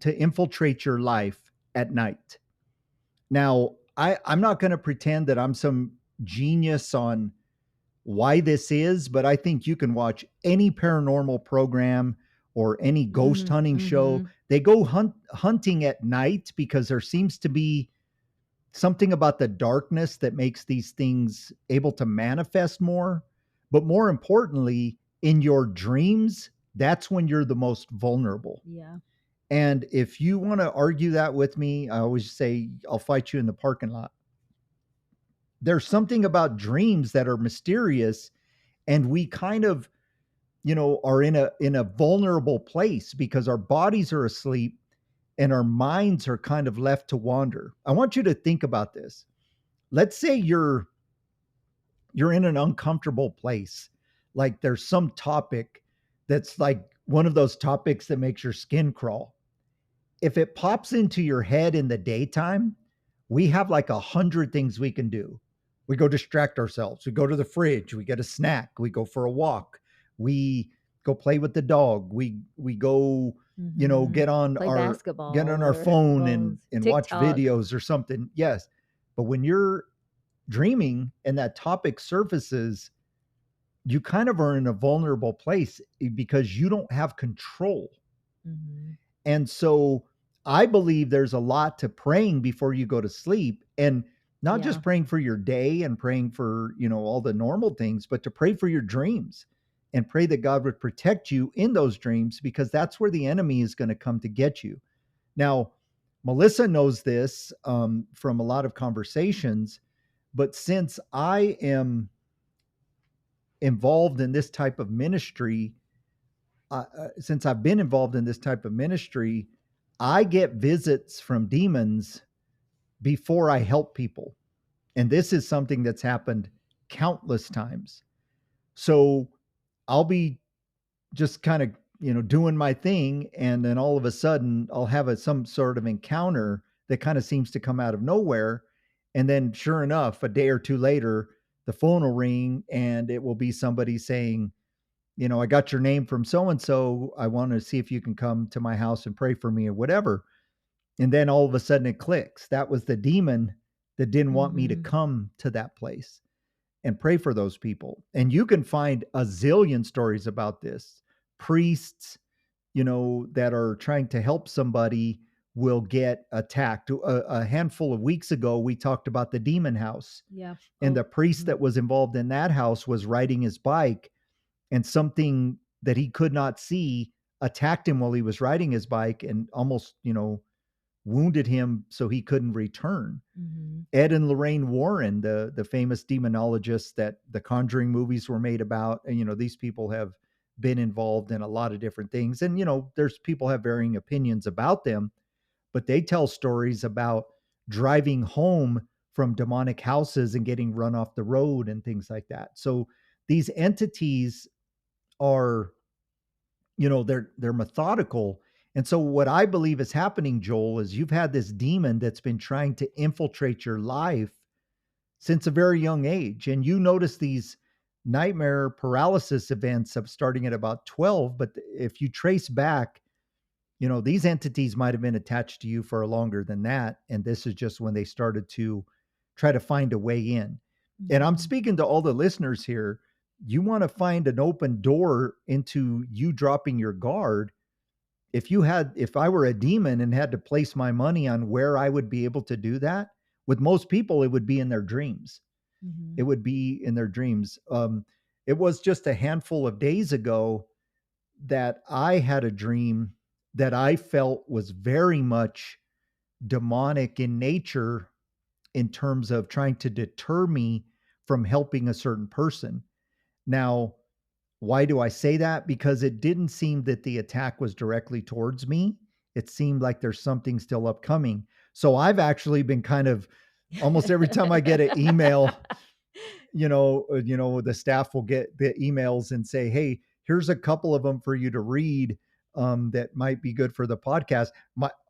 to infiltrate your life at night. Now, I'm not going to pretend that I'm some genius on why this is, but I think you can watch any paranormal program or any ghost Hmm. hunting show. Hmm. They go hunting at night because there seems to be something about the darkness that makes these things able to manifest more. But more importantly, in your dreams, that's when you're the most vulnerable. Yeah. And if you want to argue that with me, I always say, I'll fight you in the parking lot. There's something about dreams that are mysterious, and we kind of, are in a vulnerable place because our bodies are asleep and our minds are kind of left to wander. I want you to think about this. Let's say you're in an uncomfortable place. Like there's some topic that's like one of those topics that makes your skin crawl. If it pops into your head in the daytime, we have like 100 things we can do. We go distract ourselves. We go to the fridge. We get a snack. We go for a walk. We go play with the dog. We go, Hmm. Play get on basketball our or phone phones, and watch TikTok. videos or something. Yes. But when you're dreaming and that topic surfaces, you kind of are in a vulnerable place because you don't have control. Hmm. And so I believe there's a lot to praying before you go to sleep, and not Yeah. just praying for your day and praying for, all the normal things, but to pray for your dreams and pray that God would protect you in those dreams because that's where the enemy is going to come to get you. Now, Melissa knows this from a lot of conversations, but involved in this type of ministry, since I've been involved in this type of ministry, I get visits from demons before I help people. And this is something that's happened countless times. So I'll be just kind of, doing my thing. And then all of a sudden I'll have some sort of encounter that kind of seems to come out of nowhere. And then sure enough, a day or two later, the phone will ring and it will be somebody saying, I got your name from so and so. I want to see if you can come to my house and pray for me or whatever. And then all of a sudden it clicks. That was the demon that didn't want me to Mhm. come to that place and pray for those people. And you can find a zillion stories about this. Priests, that are trying to help somebody will get attacked. A handful of weeks ago, we talked about the demon house, Yeah. and Oh, the priest mhm. that was involved in that house was riding his bike, and something that he could not see attacked him while he was riding his bike and almost, wounded him so he couldn't return. Mhm. Ed and Lorraine Warren, the famous demonologists that the Conjuring movies were made about, and these people have been involved in a lot of different things. And there's people have varying opinions about them, but they tell stories about driving home from demonic houses and getting run off the road and things like that. So these entities are, they're methodical. And so what I believe is happening, Joel, is you've had this demon that's been trying to infiltrate your life since a very young age. And you notice these nightmare paralysis events of starting at about 12. But if you trace back, these entities might have been attached to you for longer than that. And this is just when they started to try to find a way in. And I'm Mhm. speaking to all the listeners here. You want to find an open door into you dropping your guard. If I were a demon and had to place my money on where I would be able to do that, with most people, it would be in their dreams. It Mhm. would be in their dreams. It was just a handful of days ago that I had a dream that I felt was very much demonic in nature in terms of trying to deter me from helping a certain person. Now, why do I say that? Because it didn't seem that the attack was directly towards me. It seemed like there's something still upcoming. So I've actually been kind of almost every time I get an email, the staff will get the emails and say, "Hey, here's a couple of them for you to read that might be good for the podcast."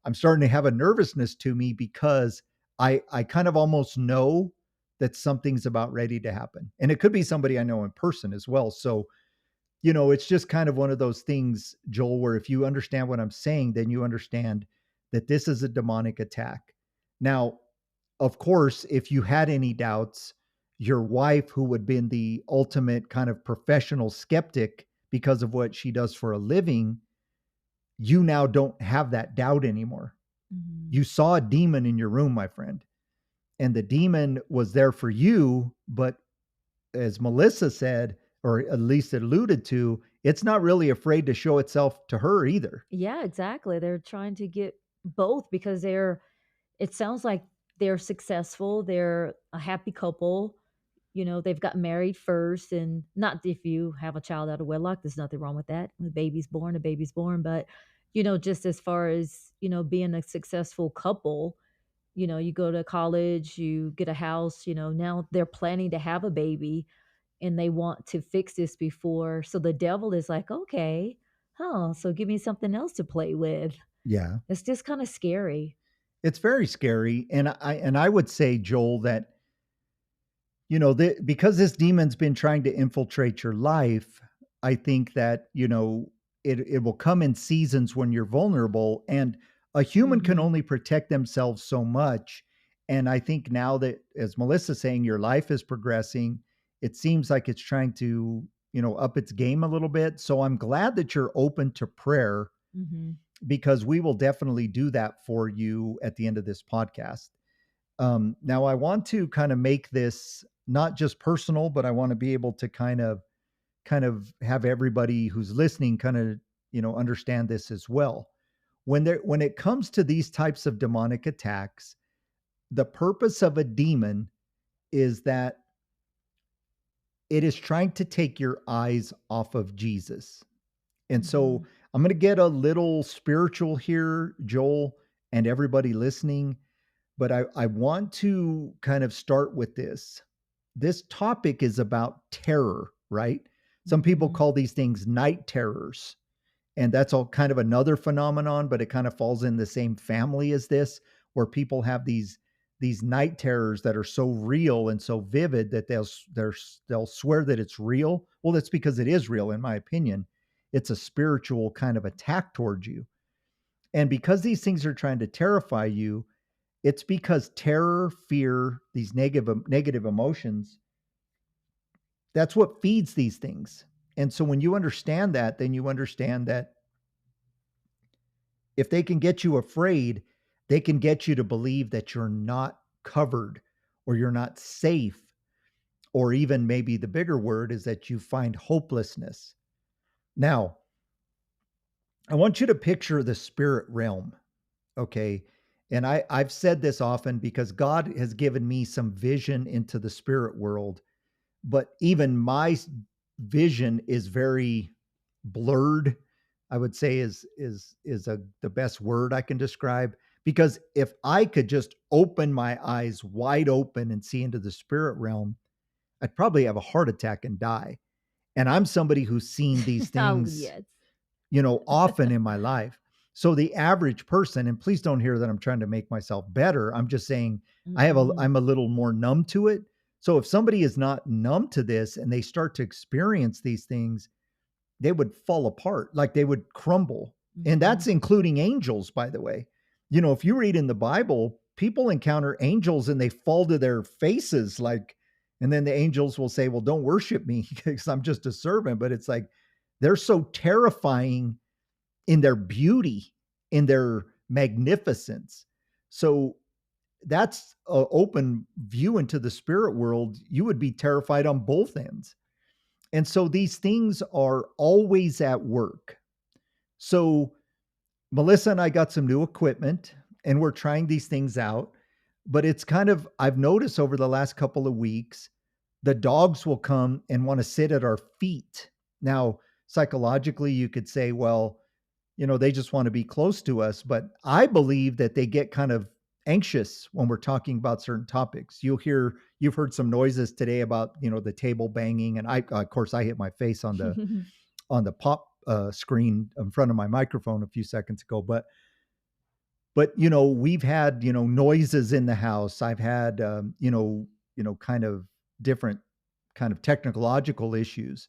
I'm starting to have a nervousness to me because I kind of almost know that something's about ready to happen, and it could be somebody I know in person as well. So it's just kind of one of those things, Joel, where if you understand what I'm saying, then you understand that this is a demonic attack. Now, of course, if you had any doubts, your wife, who would been the ultimate kind of professional skeptic because of what she does for a living, you now don't have that doubt anymore. Mhm. You saw a demon in your room, my friend, and the demon was there for you, but as Melissa said, or at least alluded to, it's not really afraid to show itself to her either. Yeah, exactly. They're trying to get both because it sounds like they're successful, they're a happy couple, they've got married first, and not if you have a child out of wedlock, there's nothing wrong with that. A baby's born, but, just as far as, being a successful couple, you go to college, you get a house, now they're planning to have a baby and they want to fix this before. So the devil is like, okay, huh, so give me something else to play with. Yeah. It's just kind of scary. It's very scary. And I would say, Joel, that because this demon's been trying to infiltrate your life, I think that, it will come in seasons when you're vulnerable, and a human can Mhm. only protect themselves so much. And I think now that, as Melissa's saying, your life is progressing, it seems like it's trying to, up its game a little bit. So I'm glad that you're open to prayer, Mhm. because we will definitely do that for you at the end of this podcast. Now, I want to kind of make this not just personal, but I want to be able to kind of have everybody who's listening kind of understand this as well. When it comes to these types of demonic attacks, the purpose of a demon is that it is trying to take your eyes off of Jesus. And so Mhm. I'm going to get a little spiritual here, Joel, and everybody listening. But I want to kind of start with this. This topic is about terror, right? Some people Mhm. call these things night terrors. And that's all kind of another phenomenon, but it kind of falls in the same family as this, where people have these night terrors that are so real and so vivid that they'll swear that it's real. Well, that's because it is real, in my opinion. It's a spiritual kind of attack towards you. And because these things are trying to terrify you, it's because terror, fear, these negative emotions, that's what feeds these things. And so when you understand that, then you understand that if they can get you afraid, they can get you to believe that you're not covered or you're not safe, or even maybe the bigger word is that you find hopelessness. Now, I want you to picture the spirit realm, okay? And I've said this often because God has given me some vision into the spirit world, but even my vision is very blurred. I would say is the best word I can describe, because if I could just open my eyes wide open and see into the spirit realm, I'd probably have a heart attack and die. And I'm somebody who's seen these Oh, things, yes. often in my life. So the average person, and please don't hear that I'm trying to make myself better. I'm just saying Mm-mm. I'm a little more numb to it. So if somebody is not numb to this and they start to experience these things, they would fall apart, like they would crumble. And Mhm. that's including angels, by the way. If you read in the Bible, people encounter angels and they fall to their faces, like, and then the angels will say, well, don't worship me because I'm just a servant. But it's like they're so terrifying in their beauty, in their magnificence. So that's an open view into the spirit world. You would be terrified on both ends. And so these things are always at work. So Melissa and I got some new equipment and we're trying these things out. But it's kind of, I've noticed over the last couple of weeks, the dogs will come and want to sit at our feet. Now, psychologically, you could say, well, they just want to be close to us. But I believe that they get kind of anxious when we're talking about certain topics. You've heard some noises today about, the table banging. And of course, I hit my face on the pop screen in front of my microphone a few seconds ago. But we've had noises in the house. I've had kind of different kind of technological issues.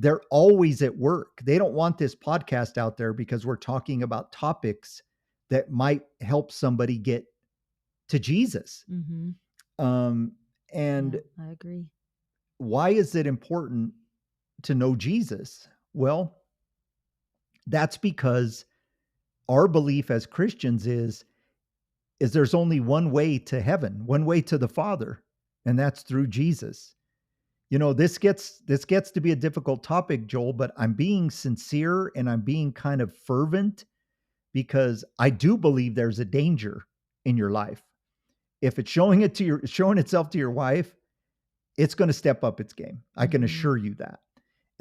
They're always at work. They don't want this podcast out there because we're talking about topics that might help somebody get to Jesus. Mhm. Um, Yeah, and I agree. why is it important to know Jesus? Well, that's because our belief as Christians is there's only one way to heaven, one way to the Father, and that's through Jesus. This gets to be a difficult topic, Joel, but I'm being sincere and I'm being kind of fervent because I do believe there's a danger in your life. If it's showing itself to your wife, it's going to step up its game. I can Mhm. assure you that.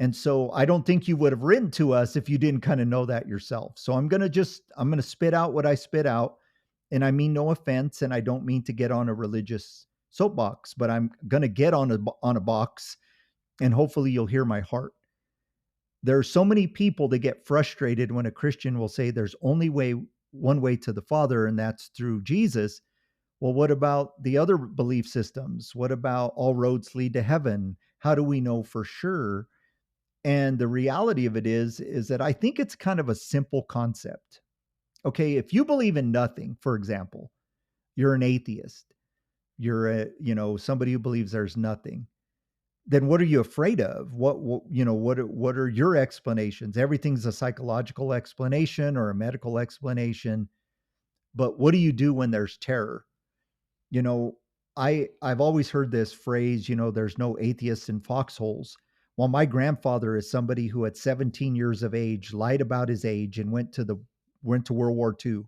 And so I don't think you would have written to us if you didn't kind of know that yourself. So I'm going to spit out what I spit out, and I mean no offense, and I don't mean to get on a religious soapbox, but I'm going to get on a box, and hopefully you'll hear my heart. There are so many people that get frustrated when a Christian will say there's only one way to the Father, and that's through Jesus. Well, what about the other belief systems? What about all roads lead to heaven? How do we know for sure? And the reality of it is that I think it's kind of a simple concept. Okay, if you believe in nothing, for example, you're an atheist, you're somebody who believes there's nothing. Then what are you afraid of? What are your explanations? Everything's a psychological explanation or a medical explanation, but what do you do when there's terror? You know, I've always heard this phrase, there's no atheists in foxholes. Well, my grandfather is somebody who at 17 years of age lied about his age and went to World War II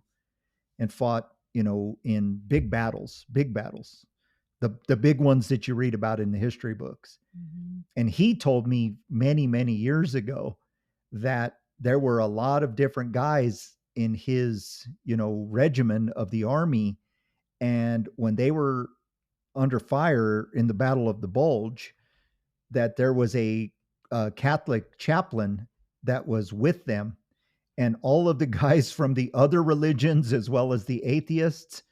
and fought, in big battles, the big ones that you read about in the history books. Mhm. And he told me many, many years ago that there were a lot of different guys in his, regimen of the army, And when they were under fire in the Battle of the Bulge, that there was a Catholic chaplain that was with them, and all of the guys from the other religions as well as the atheists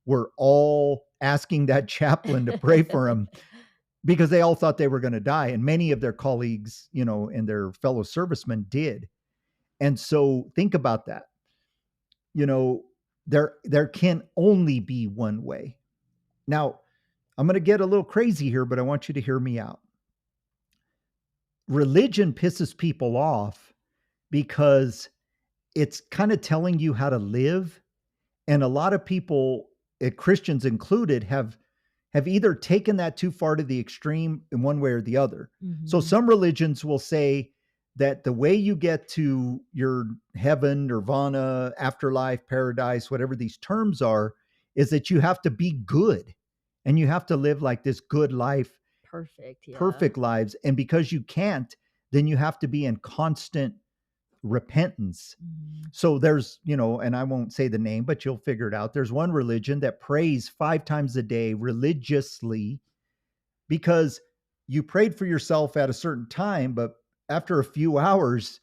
were all asking that chaplain to pray for him because they all thought they were going to die, and many of their colleagues, and their fellow servicemen did. And so think about that. you know there can only be one way. Now, I'm going to get a little crazy here, but I want you to hear me out. Religion pisses people off because it's kind of telling you how to live. And a lot of people, Christians included, have either taken that too far to the extreme in one way or the other. So Mhm. some religions will say that the way you get to your heaven, nirvana, afterlife, paradise, whatever these terms are, is that you have to be good and you have to live like this good life, Perfect, yeah. perfect lives. And because you can't, then you have to be in constant repentance. Mhm. So there's, and I won't say the name, but you'll figure it out. There's one religion that prays 5 times a day religiously because you prayed for yourself at a certain time, but after a few hours,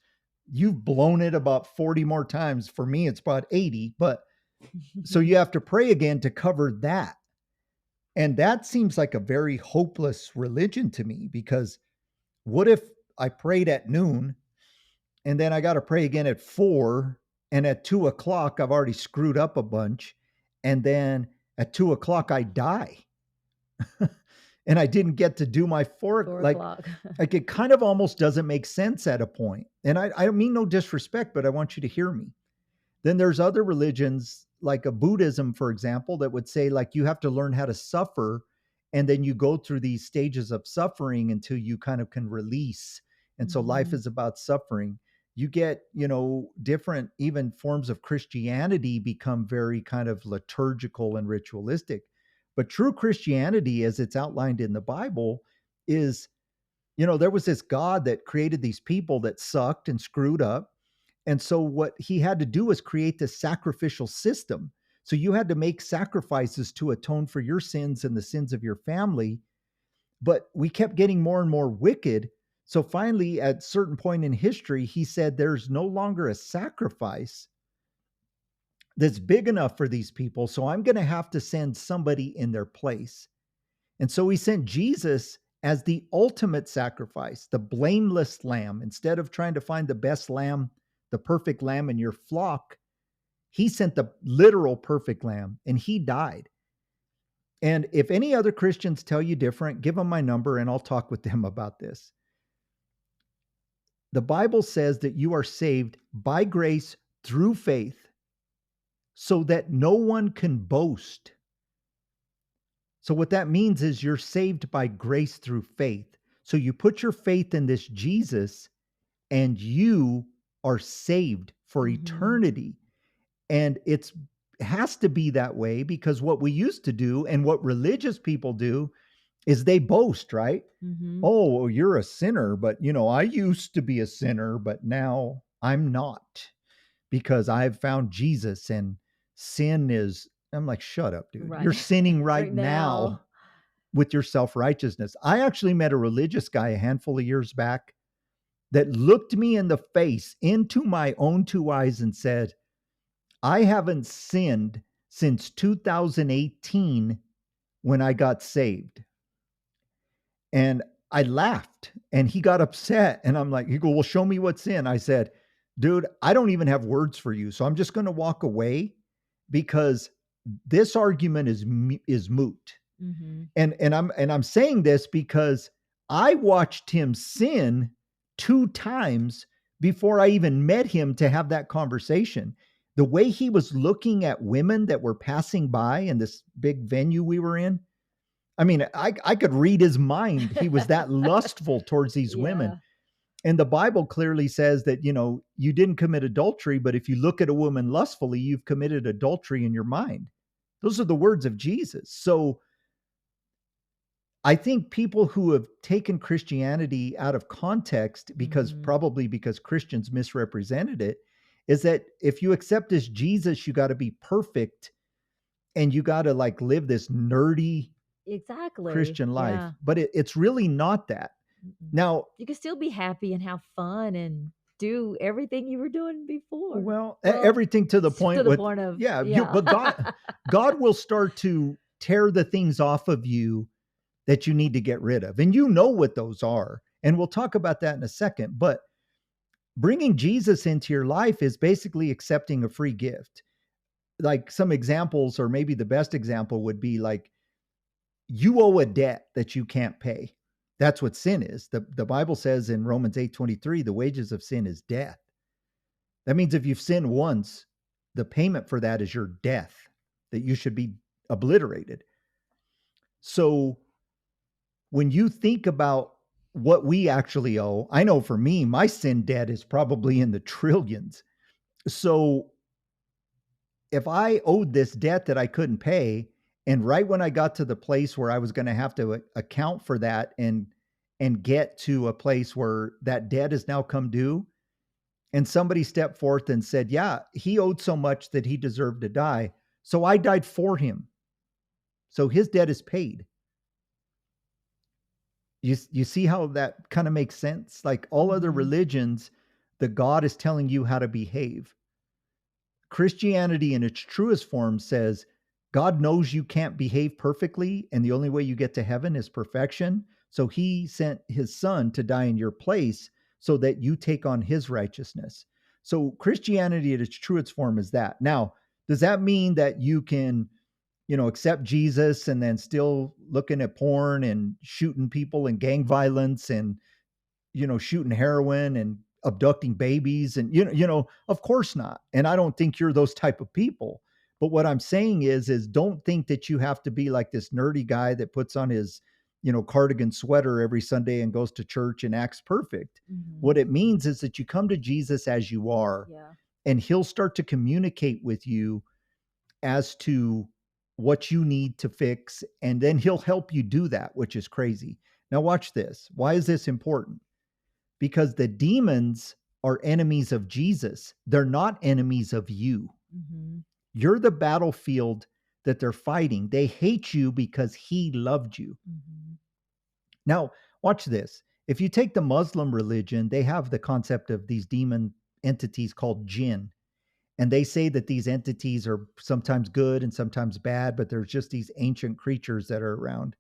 you've blown it about 40 more times. For me, it's about 80, but so you have to pray again to cover that. And that seems like a very hopeless religion to me because what if I prayed at noon and then I got to pray again at 4, and at 2 o'clock I've already screwed up a bunch, and then at 2 o'clock I die, and I didn't get to do my 4, 4 o'clock. like it kind of almost doesn't make sense at a point. And I mean no disrespect, but I want you to hear me. Then there's other religions like a Buddhism, for example, that would say like you have to learn how to suffer, and then you go through these stages of suffering until you kind of can release. And so life Mhm. is about suffering. You get, different even forms of Christianity become very kind of liturgical and ritualistic. But true Christianity, as it's outlined in the Bible, is, there was this God that created these people that sucked and screwed up, and so what he had to do was create this sacrificial system. So you had to make sacrifices to atone for your sins and the sins of your family. But we kept getting more and more wicked. So finally, at a certain point in history, he said, there's no longer a sacrifice that's big enough for these people. So I'm going to have to send somebody in their place. And so he sent Jesus as the ultimate sacrifice, the blameless lamb. Instead of trying to find the best lamb, the perfect lamb in your flock, he sent the literal perfect lamb, and he died. And if any other Christians tell you different, give them my number and I'll talk with them about this. The Bible says that you are saved by grace through faith so that no one can boast. So, what that means is you're saved by grace through faith. So, you put your faith in this Jesus and you are saved for Mhm. eternity. And it has to be that way because what we used to do and what religious people do is they boast, right? Mhm. Oh, well, you're a sinner, but I used to be a sinner, but now I'm not because I've found Jesus, and sin is, I'm like, shut up, dude. Right. You're sinning right Right now now. with your self righteousness. I actually met a religious guy a handful of years back that looked me in the face into my own two eyes and said, I haven't sinned since 2018 when I got saved. And I laughed and he got upset. And I'm like, he go, well, show me what's in. I said, dude, I don't even have words for you. So I'm just going to walk away because this argument is moot. Mhm. And I'm saying this because I watched him sin 2 times before I even met him to have that conversation. The way he was looking at women that were passing by in this big venue we were in, I mean, I could read his mind. He was that lustful towards these women. Yeah. And the Bible clearly says that, you didn't commit adultery, but if you look at a woman lustfully, you've committed adultery in your mind. Those are the words of Jesus. So I think people who have taken Christianity out of context Mhm. probably because Christians misrepresented it, is that if you accept this Jesus, you got to be perfect. and you got to like live this nerdy Exactly. Christian life, Yeah. but it's really not that. Mm-mm. Now, You can still be happy and have fun and do everything you were doing before. well, Well, everything to the point to the with, point of yeah, you, yeah. but God will start to tear the things off of you that you need to get rid of. And you know what those are. And we'll talk about that in a second. But bringing Jesus into your life is basically accepting a free gift. Like some examples, or maybe the best example would be like you owe a debt that you can't pay. That's what sin is. The Bible says in Romans 8:23, the wages of sin is death. That means if you've sinned once, the payment for that is your death, that you should be obliterated. So when you think about what we actually owe, I know for me, my sin debt is probably in the trillions. So if I owed this debt that I couldn't pay, and right when I got to the place where I was going to have to account for that and get to a place where that debt has now come due, and somebody stepped forth and said, "Yeah, he owed so much that he deserved to die, so I died for him. So his debt is paid." You see how that kind of makes sense? Like all other Mhm. religions, the God is telling you how to behave. Christianity in its truest form says God knows you can't behave perfectly, and the only way you get to heaven is perfection. So he sent his son to die in your place so that you take on his righteousness. So Christianity at its truest form is that. Now, does that mean that you can, accept Jesus and then still looking at porn and shooting people and gang violence and shooting heroin and abducting babies and of course not. And I don't think you're those type of people. But what I'm saying is don't think that you have to be like this nerdy guy that puts on his, cardigan sweater every Sunday and goes to church and acts perfect. What Mhm. it means is that you come to Jesus as you are, Yeah. and he'll start to communicate with you as to what you need to fix, and then he'll help you do that, which is crazy. Now watch this. Why is this important? Because the demons are enemies of Jesus. They're not enemies of you. Mhm. You're the battlefield that they're fighting. They hate you because he loved you. Mhm. Now, watch this. If you take the Muslim religion, they have the concept of these demon entities called jinn. And they say that these entities are sometimes good and sometimes bad, but there's just these ancient creatures that are around.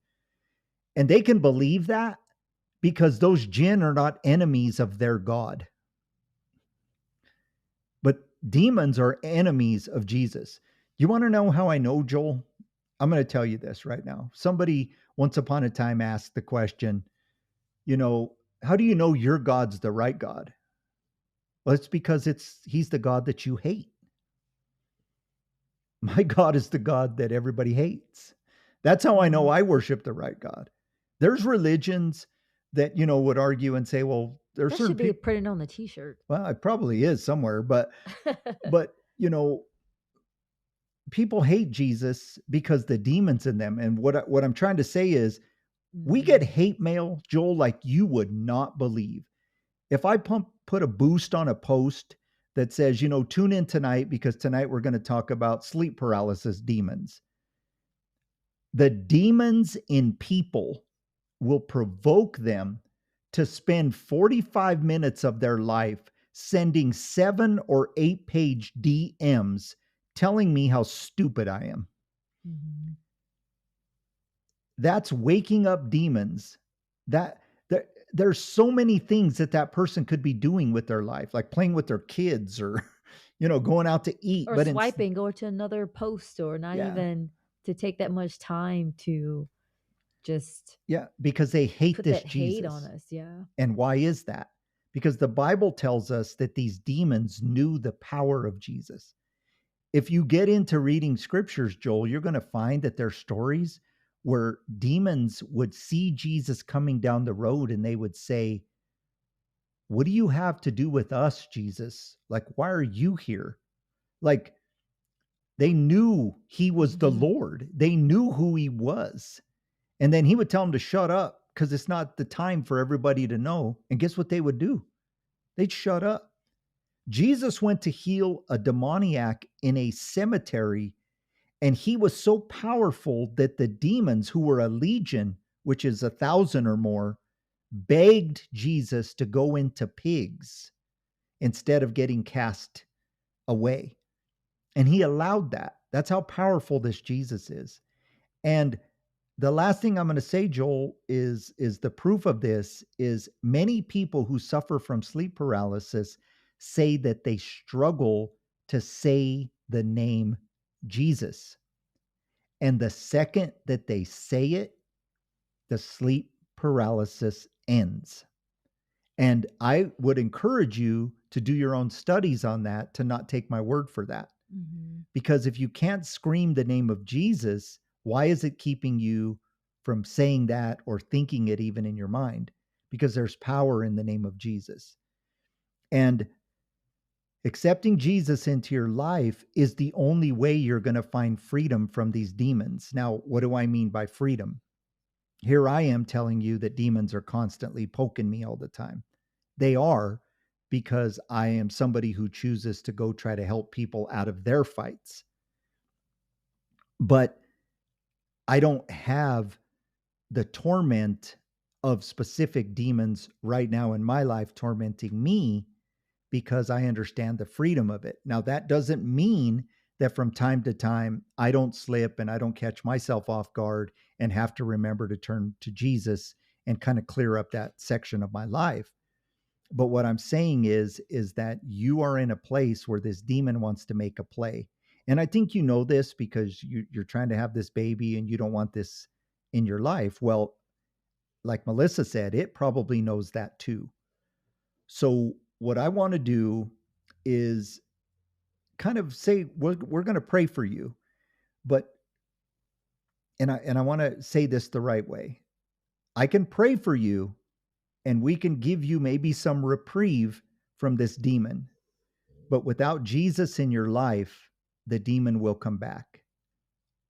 And they can believe that because those jinn are not enemies of their God. But demons are enemies of Jesus. You want to know how I know, Joel? I'm going to tell you this right now. Somebody once upon a time asked the question, how do you know your God's the right God? Well, it's because he's the God that you hate. My God is the God that everybody hates. That's how I know Mhm. I worship the right God. There's religions that, would argue and say, well, there are That certain should be people, printed on the t-shirt. well, it probably is somewhere, but people hate Jesus because the demons in them. And what I'm trying to say is we get Mhm. hate mail, Joel, like you would not believe. If I put a boost on a post that says, tune in tonight because tonight we're going to talk about sleep paralysis demons. The demons in people will provoke them to spend 45 minutes of their life sending 7 or 8 page DMs telling me how stupid I am. Mhm. That's waking up demons. That there, there's so many things that person could be doing with their life, like playing with their kids or going out to eat. Or But it's swiping, go to another post, or not yeah, even to take that much time to just yeah, because they hate put this that hate on Jesus. us, yeah. And why is that? Because the Bible tells us that these demons knew the power of Jesus. If you get into reading scriptures, Joel, you're going to find that there's stories where demons would see Jesus coming down the road and they would say, "What do you have to do with us, Jesus? Like, why are you here?" Like, they knew he was the Mhm. Lord, they knew who he was. And then he would tell them to shut up because it's not the time for everybody to know. And guess what they would do? They'd shut up. Jesus went to heal a demoniac in a cemetery, And he was so powerful that the demons, who were a legion, which is 1,000 or more, begged Jesus to go into pigs instead of getting cast away. And he allowed that. That's how powerful this Jesus is. And the last thing I'm going to say, Joel, is the proof of this is many people who suffer from sleep paralysis say that they struggle to say the name Jesus. And the second that they say it, the sleep paralysis ends. And I would encourage you to do your own studies on that, to not take my word for that. Mhm. Because if you can't scream the name of Jesus, why is it keeping you from saying that or thinking it even in your mind? Because there's power in the name of Jesus. And accepting Jesus into your life is the only way you're going to find freedom from these demons. Now, what do I mean by freedom? Here I am telling you that demons are constantly poking me all the time. They are, because I am somebody who chooses to go try to help people out of their fights. But I don't have the torment of specific demons right now in my life tormenting me, because I understand the freedom of it. Now, that doesn't mean that from time to time I don't slip and I don't catch myself off guard and have to remember to turn to Jesus and kind of clear up that section of my life. But what I'm saying is that you are in a place where this demon wants to make a play. And I think you know this because you're trying to have this baby and you don't want this in your life. Well, like Melissa said, it probably knows that too. So what I want to do is kind of say we're going to pray for you, but and I want to say this the right way. I can pray for you and we can give you maybe some reprieve from this demon. But without Jesus in your life, the demon will come back.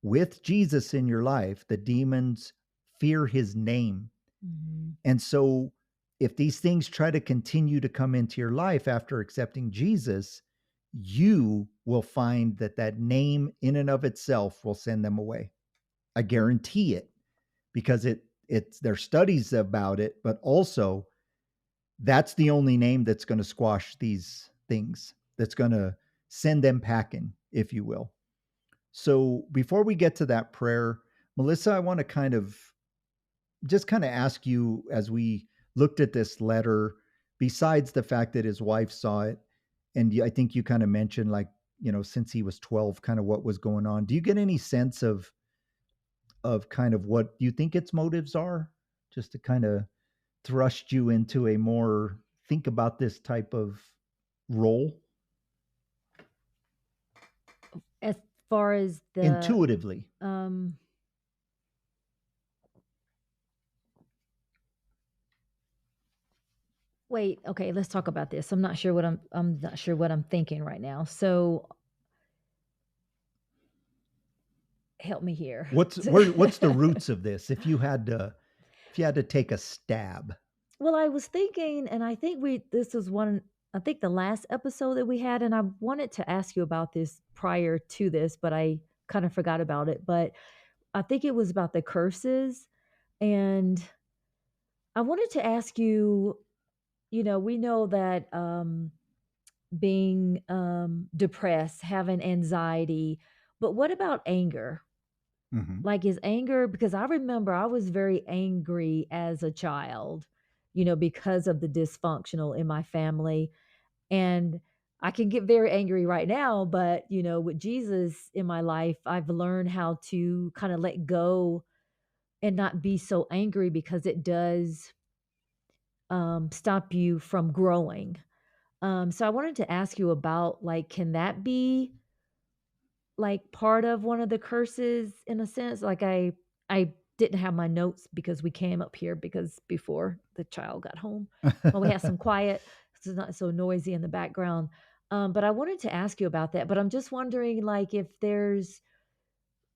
With Jesus in your life, the demons fear his name. Mhm. And so, if these things try to continue to come into your life after accepting Jesus, you will find that that name in and of itself will send them away. I guarantee it, because it's there's studies about it, but also that's the only name that's going to squash these things, that's going to send them packing, if you will. So before we get to that prayer, Melissa, I want to kind of ask you, as we looked at this letter, besides the fact that his wife saw it, and I think you kind of mentioned, like, since he was 12, kind of what was going on. Do you get any sense of kind of what you think its motives are, just to kind of thrust you into a more think about this type of role As far as the intuitively? um wait, okay, let's talk about this. I'm not sure what I'm thinking right now. So help me here. What's the roots of this, if you had to take a stab? Well, I was thinking, and I think this was one, I think the last episode that we had, and I wanted to ask you about this prior to this, but I kind of forgot about it. But I think it was about the curses. And I wanted to ask you, we know that being depressed, having anxiety, but what about anger? Mhm. Like, is anger, because I remember I was very angry as a child, because of the dysfunctional in my family. And I can get very angry right now, but, with Jesus in my life, I've learned how to kind of let go and not be so angry, because it does stop you from growing. So I wanted to ask you about, like, can that be like part of one of the curses in a sense? Like, I didn't have my notes because we came up here because before the child got home. Well, we had some quiet, so it's not so noisy in the background. But I wanted to ask you about that. But I'm just wondering, like, if there's,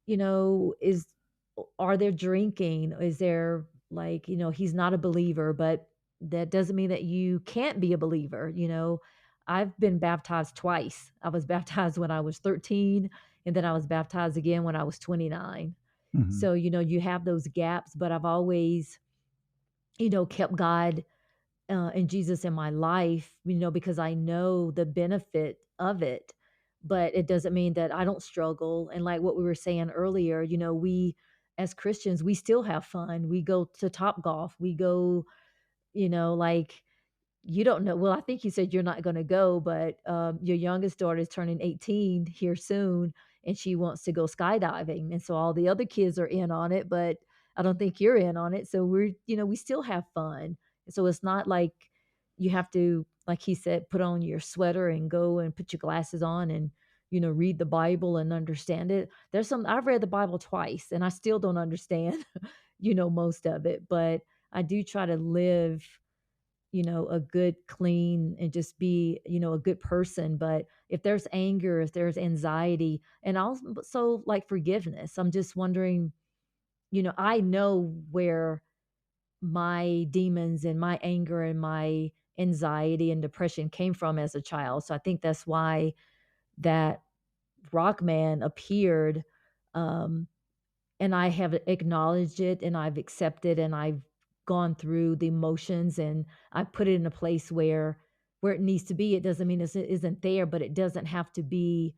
is are there drinking? Is there, like, he's not a believer, but that doesn't mean that you can't be a believer. I've been baptized twice. I was baptized when I was 13 and then I was baptized again when I was 29. Mhm. So, you have those gaps, but I've always, kept God and Jesus in my life, because I know the benefit of it. But it doesn't mean that I don't struggle. And like what we were saying earlier, we as Christians, we still have fun. We go to Top Golf. We go, like you don't know. Well, I think you said you're not going to go, but your youngest daughter is turning 18 here soon, and she wants to go skydiving. And so all the other kids are in on it, but I don't think you're in on it. So we still have fun. So it's not like you have to, like he said, put on your sweater and go and put your glasses on and, read the Bible and understand it. I've read the Bible twice and I still don't understand, most of it, but I do try to live a good, clean, and just be, a good person. But if there's anger, if there's anxiety, and also like forgiveness, I'm just wondering, I know where my demons and my anger and my anxiety and depression came from as a child. So I think that's why that rock man appeared. Um, and I have acknowledged it and I've accepted and I've gone through the emotions and I put it in a place where it needs to be. It doesn't mean it isn't there, but it doesn't have to be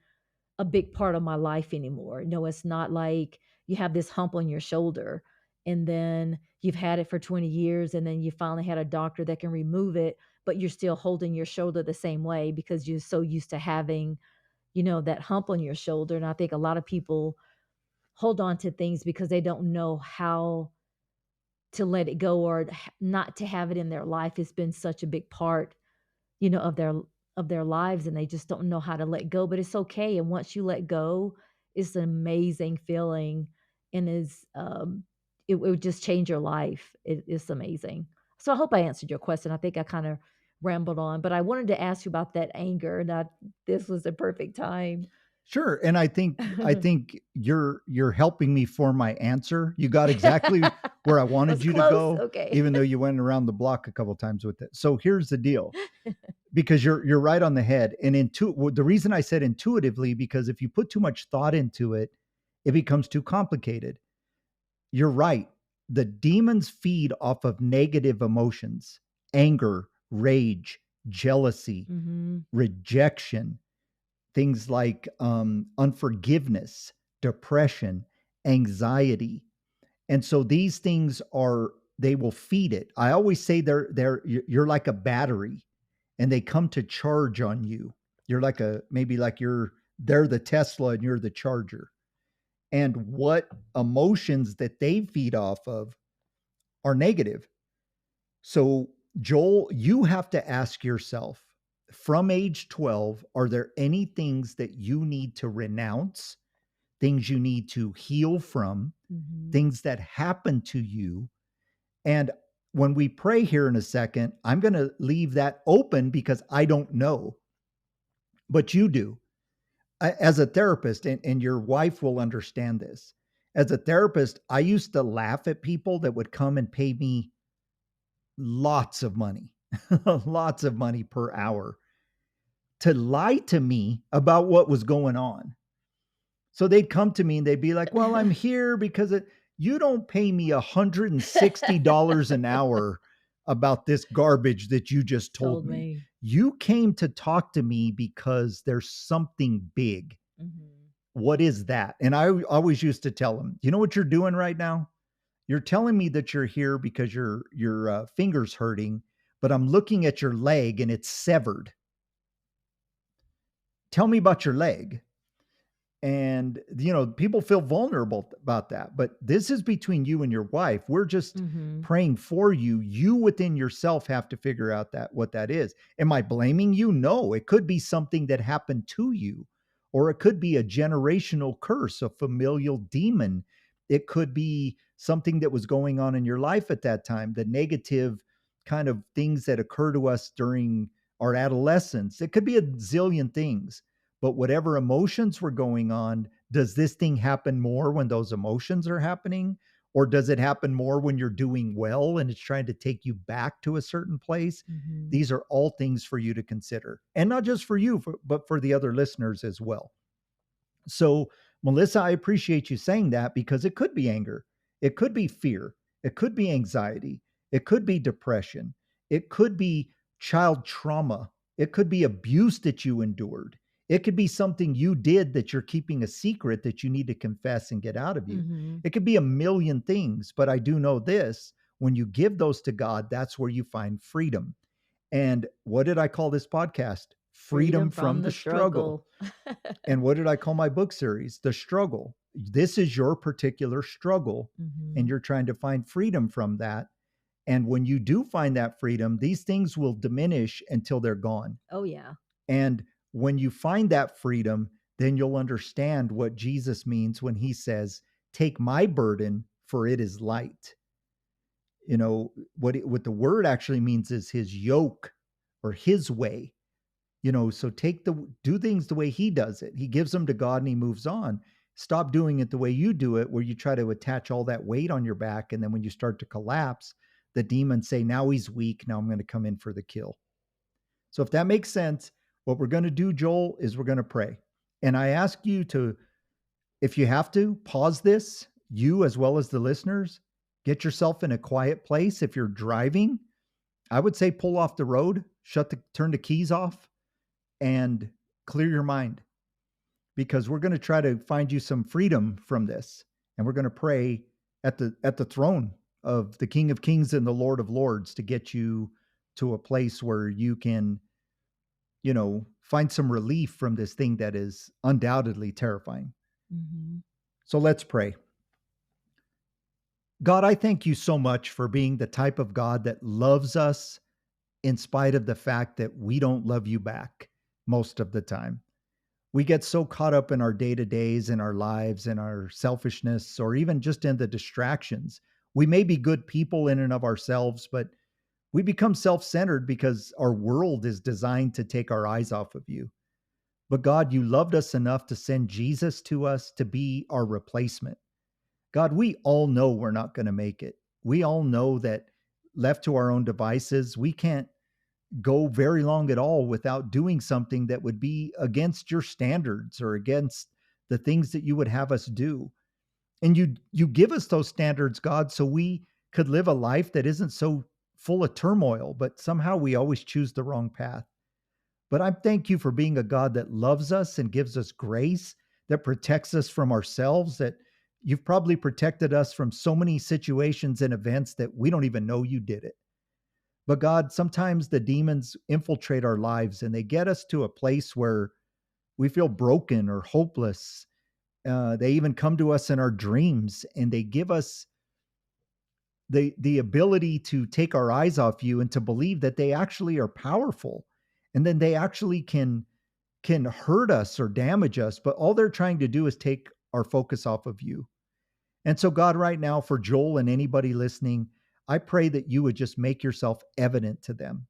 a big part of my life anymore. No, it's not like you have this hump on your shoulder and then you've had it for 20 years and then you finally had a doctor that can remove it, but you're still holding your shoulder the same way because you're so used to having, that hump on your shoulder. And I think a lot of people hold on to things because they don't know how to let it go or not to have it in their life. It's been such a big part, of their lives, and they just don't know how to let go. But it's okay. And once you let go, it's an amazing feeling, and it would just change your life. It's amazing. So I hope I answered your question. I think I kind of rambled on, but I wanted to ask you about that anger. And this was the perfect time. Sure, and I think you're helping me for my answer. You got exactly where I wanted Was you to close. go, Okay. even though you went around the block a couple times with it. So here's the deal, because you're right on the head. And the reason I said intuitively, because if you put too much thought into it, it becomes too complicated. You're right. The demons feed off of negative emotions, anger, rage, jealousy, Hmm. rejection, things like unforgiveness, depression, anxiety. And so these things they will feed it. I always say you're like a battery and they come to charge on you. You're like maybe like they're the Tesla and you're the charger. And what emotions that they feed off of are negative. So, Joel, you have to ask yourself from age 12, are there any things that you need to renounce, things you need to heal from, Hmm. things that happen to you? And when we pray here in a second, I'm going to leave that open because I don't know, but you do. As a therapist, and your wife will understand this. As a therapist, I used to laugh at people that would come and pay me lots of money, lots of money per hour to lie to me about what was going on. So they'd come to me and they'd be like, "Well, I'm here because you don't pay me $160 an hour about this garbage that you just told Told me. me. You came to talk to me because there's something big. Hmm. What is that?" And I always used to tell them, "You know what you're doing right now? You're telling me that you're here because your finger's hurting, but I'm looking at your leg and it's severed. Tell me about your leg." And people feel vulnerable about that, but this is between you and your wife. We're just Hmm. praying for you. You within yourself have to figure out that what that is. Am I blaming you? No, it could be something that happened to you, or it could be a generational curse, a familial demon. It could be something that was going on in your life at that time, the negative kind of things that occur to us during our adolescence. It could be a zillion things, but whatever emotions were going on, does this thing happen more when those emotions are happening? Or does it happen more when you're doing well and it's trying to take you back to a certain place? Hmm. These are all things for you to consider. And not just for you, but for the other listeners as well. So, Melissa, I appreciate you saying that because it could be anger, it could be fear, it could be anxiety, it could be depression, it could be child trauma, it could be abuse that you endured. It could be something you did that you're keeping a secret that you need to confess and get out of you. Mhm. It could be a million things, but I do know this: when you give those to God, that's where you find freedom. And what did I call this podcast? Freedom Freedom from from the the struggle. struggle. And what did I call my book series? The struggle. This is your particular struggle, and Mhm. you're trying to find freedom from that. And when you do find that freedom, these things will diminish until they're gone. Oh, yeah. And when you find that freedom, then you'll understand what Jesus means when he says, "Take my burden, for it is light." What the word actually means is his yoke or his way. So do things the way he does it. He gives them to God and he moves on. Stop doing it the way you do it, where you try to attach all that weight on your back. And then when you start to collapse, the demons say, now he's weak. Now I'm going to come in for the kill. So if that makes sense, what we're going to do, Joel, is we're going to pray. And I ask you to, if you have to, pause this, you as well as the listeners, get yourself in a quiet place. If you're driving, I would say pull off the road, turn the keys off, and clear your mind, because we're going to try to find you some freedom from this, and we're going to pray at the throne of the King of Kings and the Lord of Lords to get you to a place where you can find some relief from this thing that is undoubtedly terrifying. Mhm. So let's pray. God, I thank you so much for being the type of God that loves us in spite of the fact that we don't love you back most of the time. We get so caught up in our day to days, in our lives, in our selfishness, or even just in the distractions. We may be good people in and of ourselves, but we become self centered because our world is designed to take our eyes off of you. But God, you loved us enough to send Jesus to us to be our replacement. God, we all know we're not going to make it. We all know that left to our own devices, we can't go very long at all without doing something that would be against your standards or against the things that you would have us do. And you give us those standards, God, so we could live a life that isn't so full of turmoil, but somehow we always choose the wrong path. But I thank you for being a God that loves us and gives us grace, that protects us from ourselves, that you've probably protected us from so many situations and events that we don't even know you did it. But God, sometimes the demons infiltrate our lives and they get us to a place where we feel broken or hopeless. They even come to us in our dreams and they give us the ability to take our eyes off you and to believe that they actually are powerful, and then they actually can hurt us or damage us, but all they're trying to do is take our focus off of you. And so, God, right now, for Joel and anybody listening, I pray that you would just make yourself evident to them.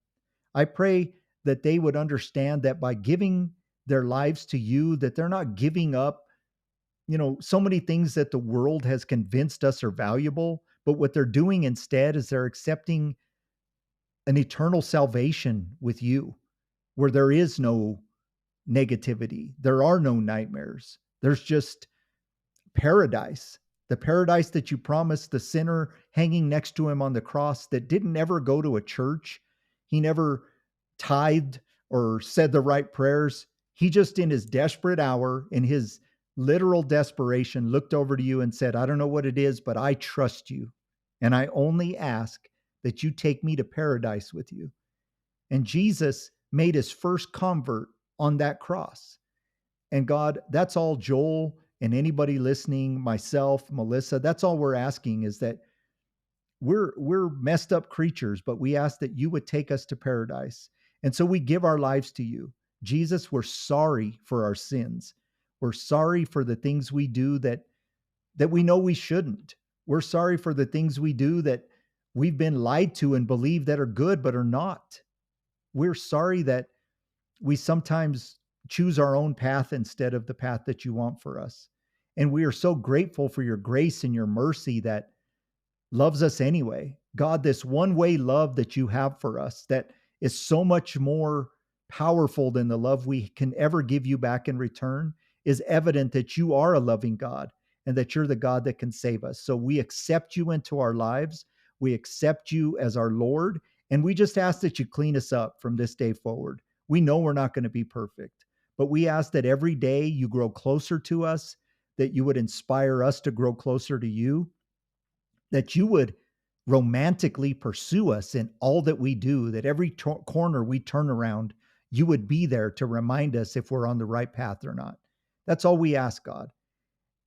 I pray that they would understand that by giving their lives to you, that they're not giving up, so many things that the world has convinced us are valuable, but what they're doing instead is they're accepting an eternal salvation with you, where there is no negativity, there are no nightmares. There's just paradise, the paradise that you promised the sinner hanging next to him on the cross that didn't ever go to a church. He never tithed or said the right prayers. He just, in his desperate hour, in his literal desperation, looked over to you and said, I don't know what it is, but I trust you. And I only ask that you take me to paradise with you. And Jesus made his first convert on that cross. And God, that's all Joel and anybody listening, myself, Melissa, that's all we're asking, is that we're messed up creatures, but we ask that you would take us to paradise. And so we give our lives to you. Jesus, we're sorry for our sins. We're sorry for the things we do that we know we shouldn't. We're sorry for the things we do that we've been lied to and believe that are good but are not. We're sorry that we sometimes choose our own path instead of the path that you want for us. And we are so grateful for your grace and your mercy that loves us anyway. God, this one way love that you have for us that is so much more powerful than the love we can ever give you back in return is evident that you are a loving God and that you're the God that can save us. So we accept you into our lives. We accept you as our Lord. And we just ask that you clean us up from this day forward. We know we're not going to be perfect, but we ask that every day you grow closer to us, that you would inspire us to grow closer to you, that you would romantically pursue us in all that we do, that every corner we turn around, you would be there to remind us if we're on the right path or not. That's all we ask, God.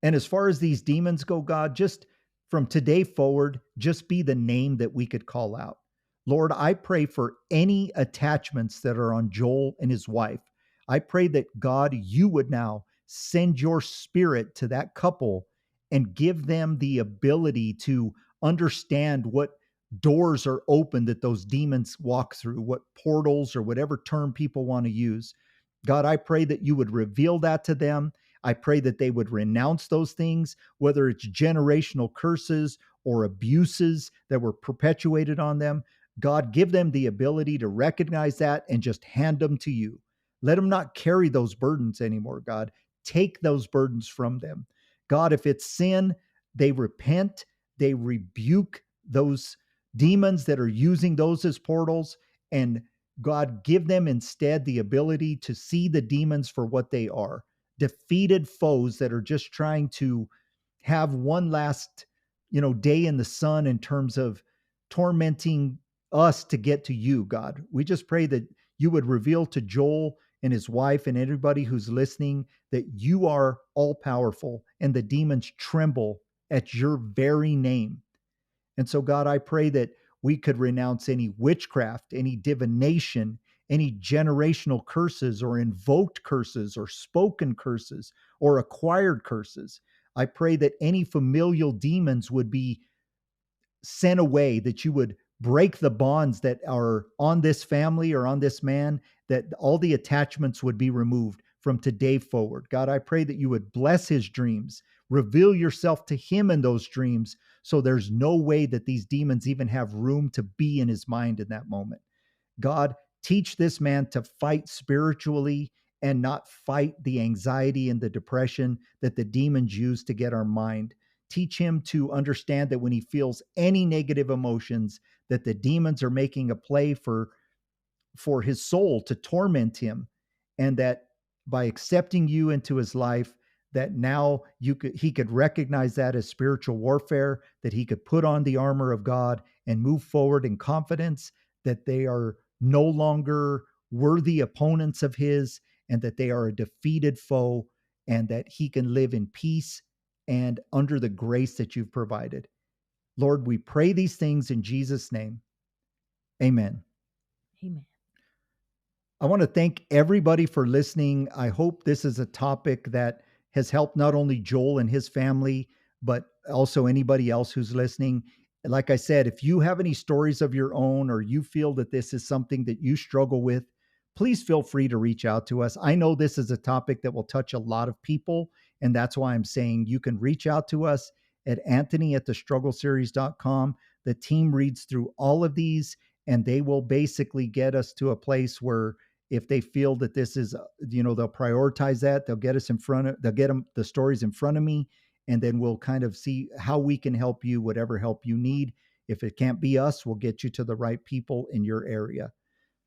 And as far as these demons go, God, just from today forward, just be the name that we could call out. Lord, I pray for any attachments that are on Joel and his wife. I pray that God, you would now send your spirit to that couple and give them the ability to understand what doors are open that those demons walk through, what portals or whatever term people want to use. God, I pray that you would reveal that to them. I pray that they would renounce those things, whether it's generational curses or abuses that were perpetuated on them. God, give them the ability to recognize that and just hand them to you. Let them not carry those burdens anymore, God. Take those burdens from them. God, if it's sin, they repent, they rebuke those demons that are using those as portals, and God, give them instead the ability to see the demons for what they are, defeated foes that are just trying to have one last, day in the sun in terms of tormenting us to get to you, God. We just pray that you would reveal to Joel and his wife and everybody who's listening that you are all powerful and the demons tremble at your very name. And so, God, I pray that we could renounce any witchcraft, any divination, any generational curses or invoked curses or spoken curses or acquired curses. I pray that any familial demons would be sent away, that you would break the bonds that are on this family or on this man, that all the attachments would be removed from today forward. God, I pray that you would bless his dreams, reveal yourself to him in those dreams, so there's no way that these demons even have room to be in his mind in that moment. God, teach this man to fight spiritually and not fight the anxiety and the depression that the demons use to get our mind. Teach him to understand that when he feels any negative emotions, that the demons are making a play for his soul to torment him, and that by accepting you into his life, that now he could recognize that as spiritual warfare, that he could put on the armor of God and move forward in confidence that they are no longer worthy opponents of his, and that they are a defeated foe, and that he can live in peace and under the grace that you've provided. Lord, we pray these things in Jesus' name. Amen. Amen. I want to thank everybody for listening. I hope this is a topic that has helped not only Joel and his family, but also anybody else who's listening. Like I said, if you have any stories of your own or you feel that this is something that you struggle with, please feel free to reach out to us. I know this is a topic that will touch a lot of people, and that's why I'm saying you can reach out to us at anthony@thestruggleseries.com. The team reads through all of these, and they will basically get us to a place where if they feel that this is, they'll prioritize that, they'll get us in front of, they'll get them the stories in front of me, and then we'll kind of see how we can help you, whatever help you need. If it can't be us, we'll get you to the right people in your area.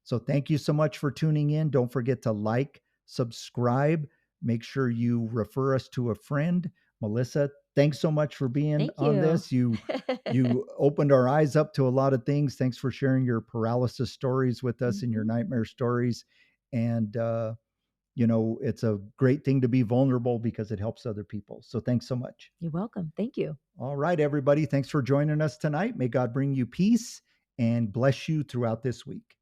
So thank you so much for tuning in. Don't forget to like, subscribe, make sure you refer us to a friend. Melissa, thanks so much for being Thank on you. this. You opened our eyes up to a lot of things. Thanks for sharing your paralysis stories with us and your Mhm. nightmare stories. And it's a great thing to be vulnerable because it helps other people. So thanks so much. You're welcome. Thank you. All right, everybody. Thanks for joining us tonight. May God bring you peace and bless you throughout this week.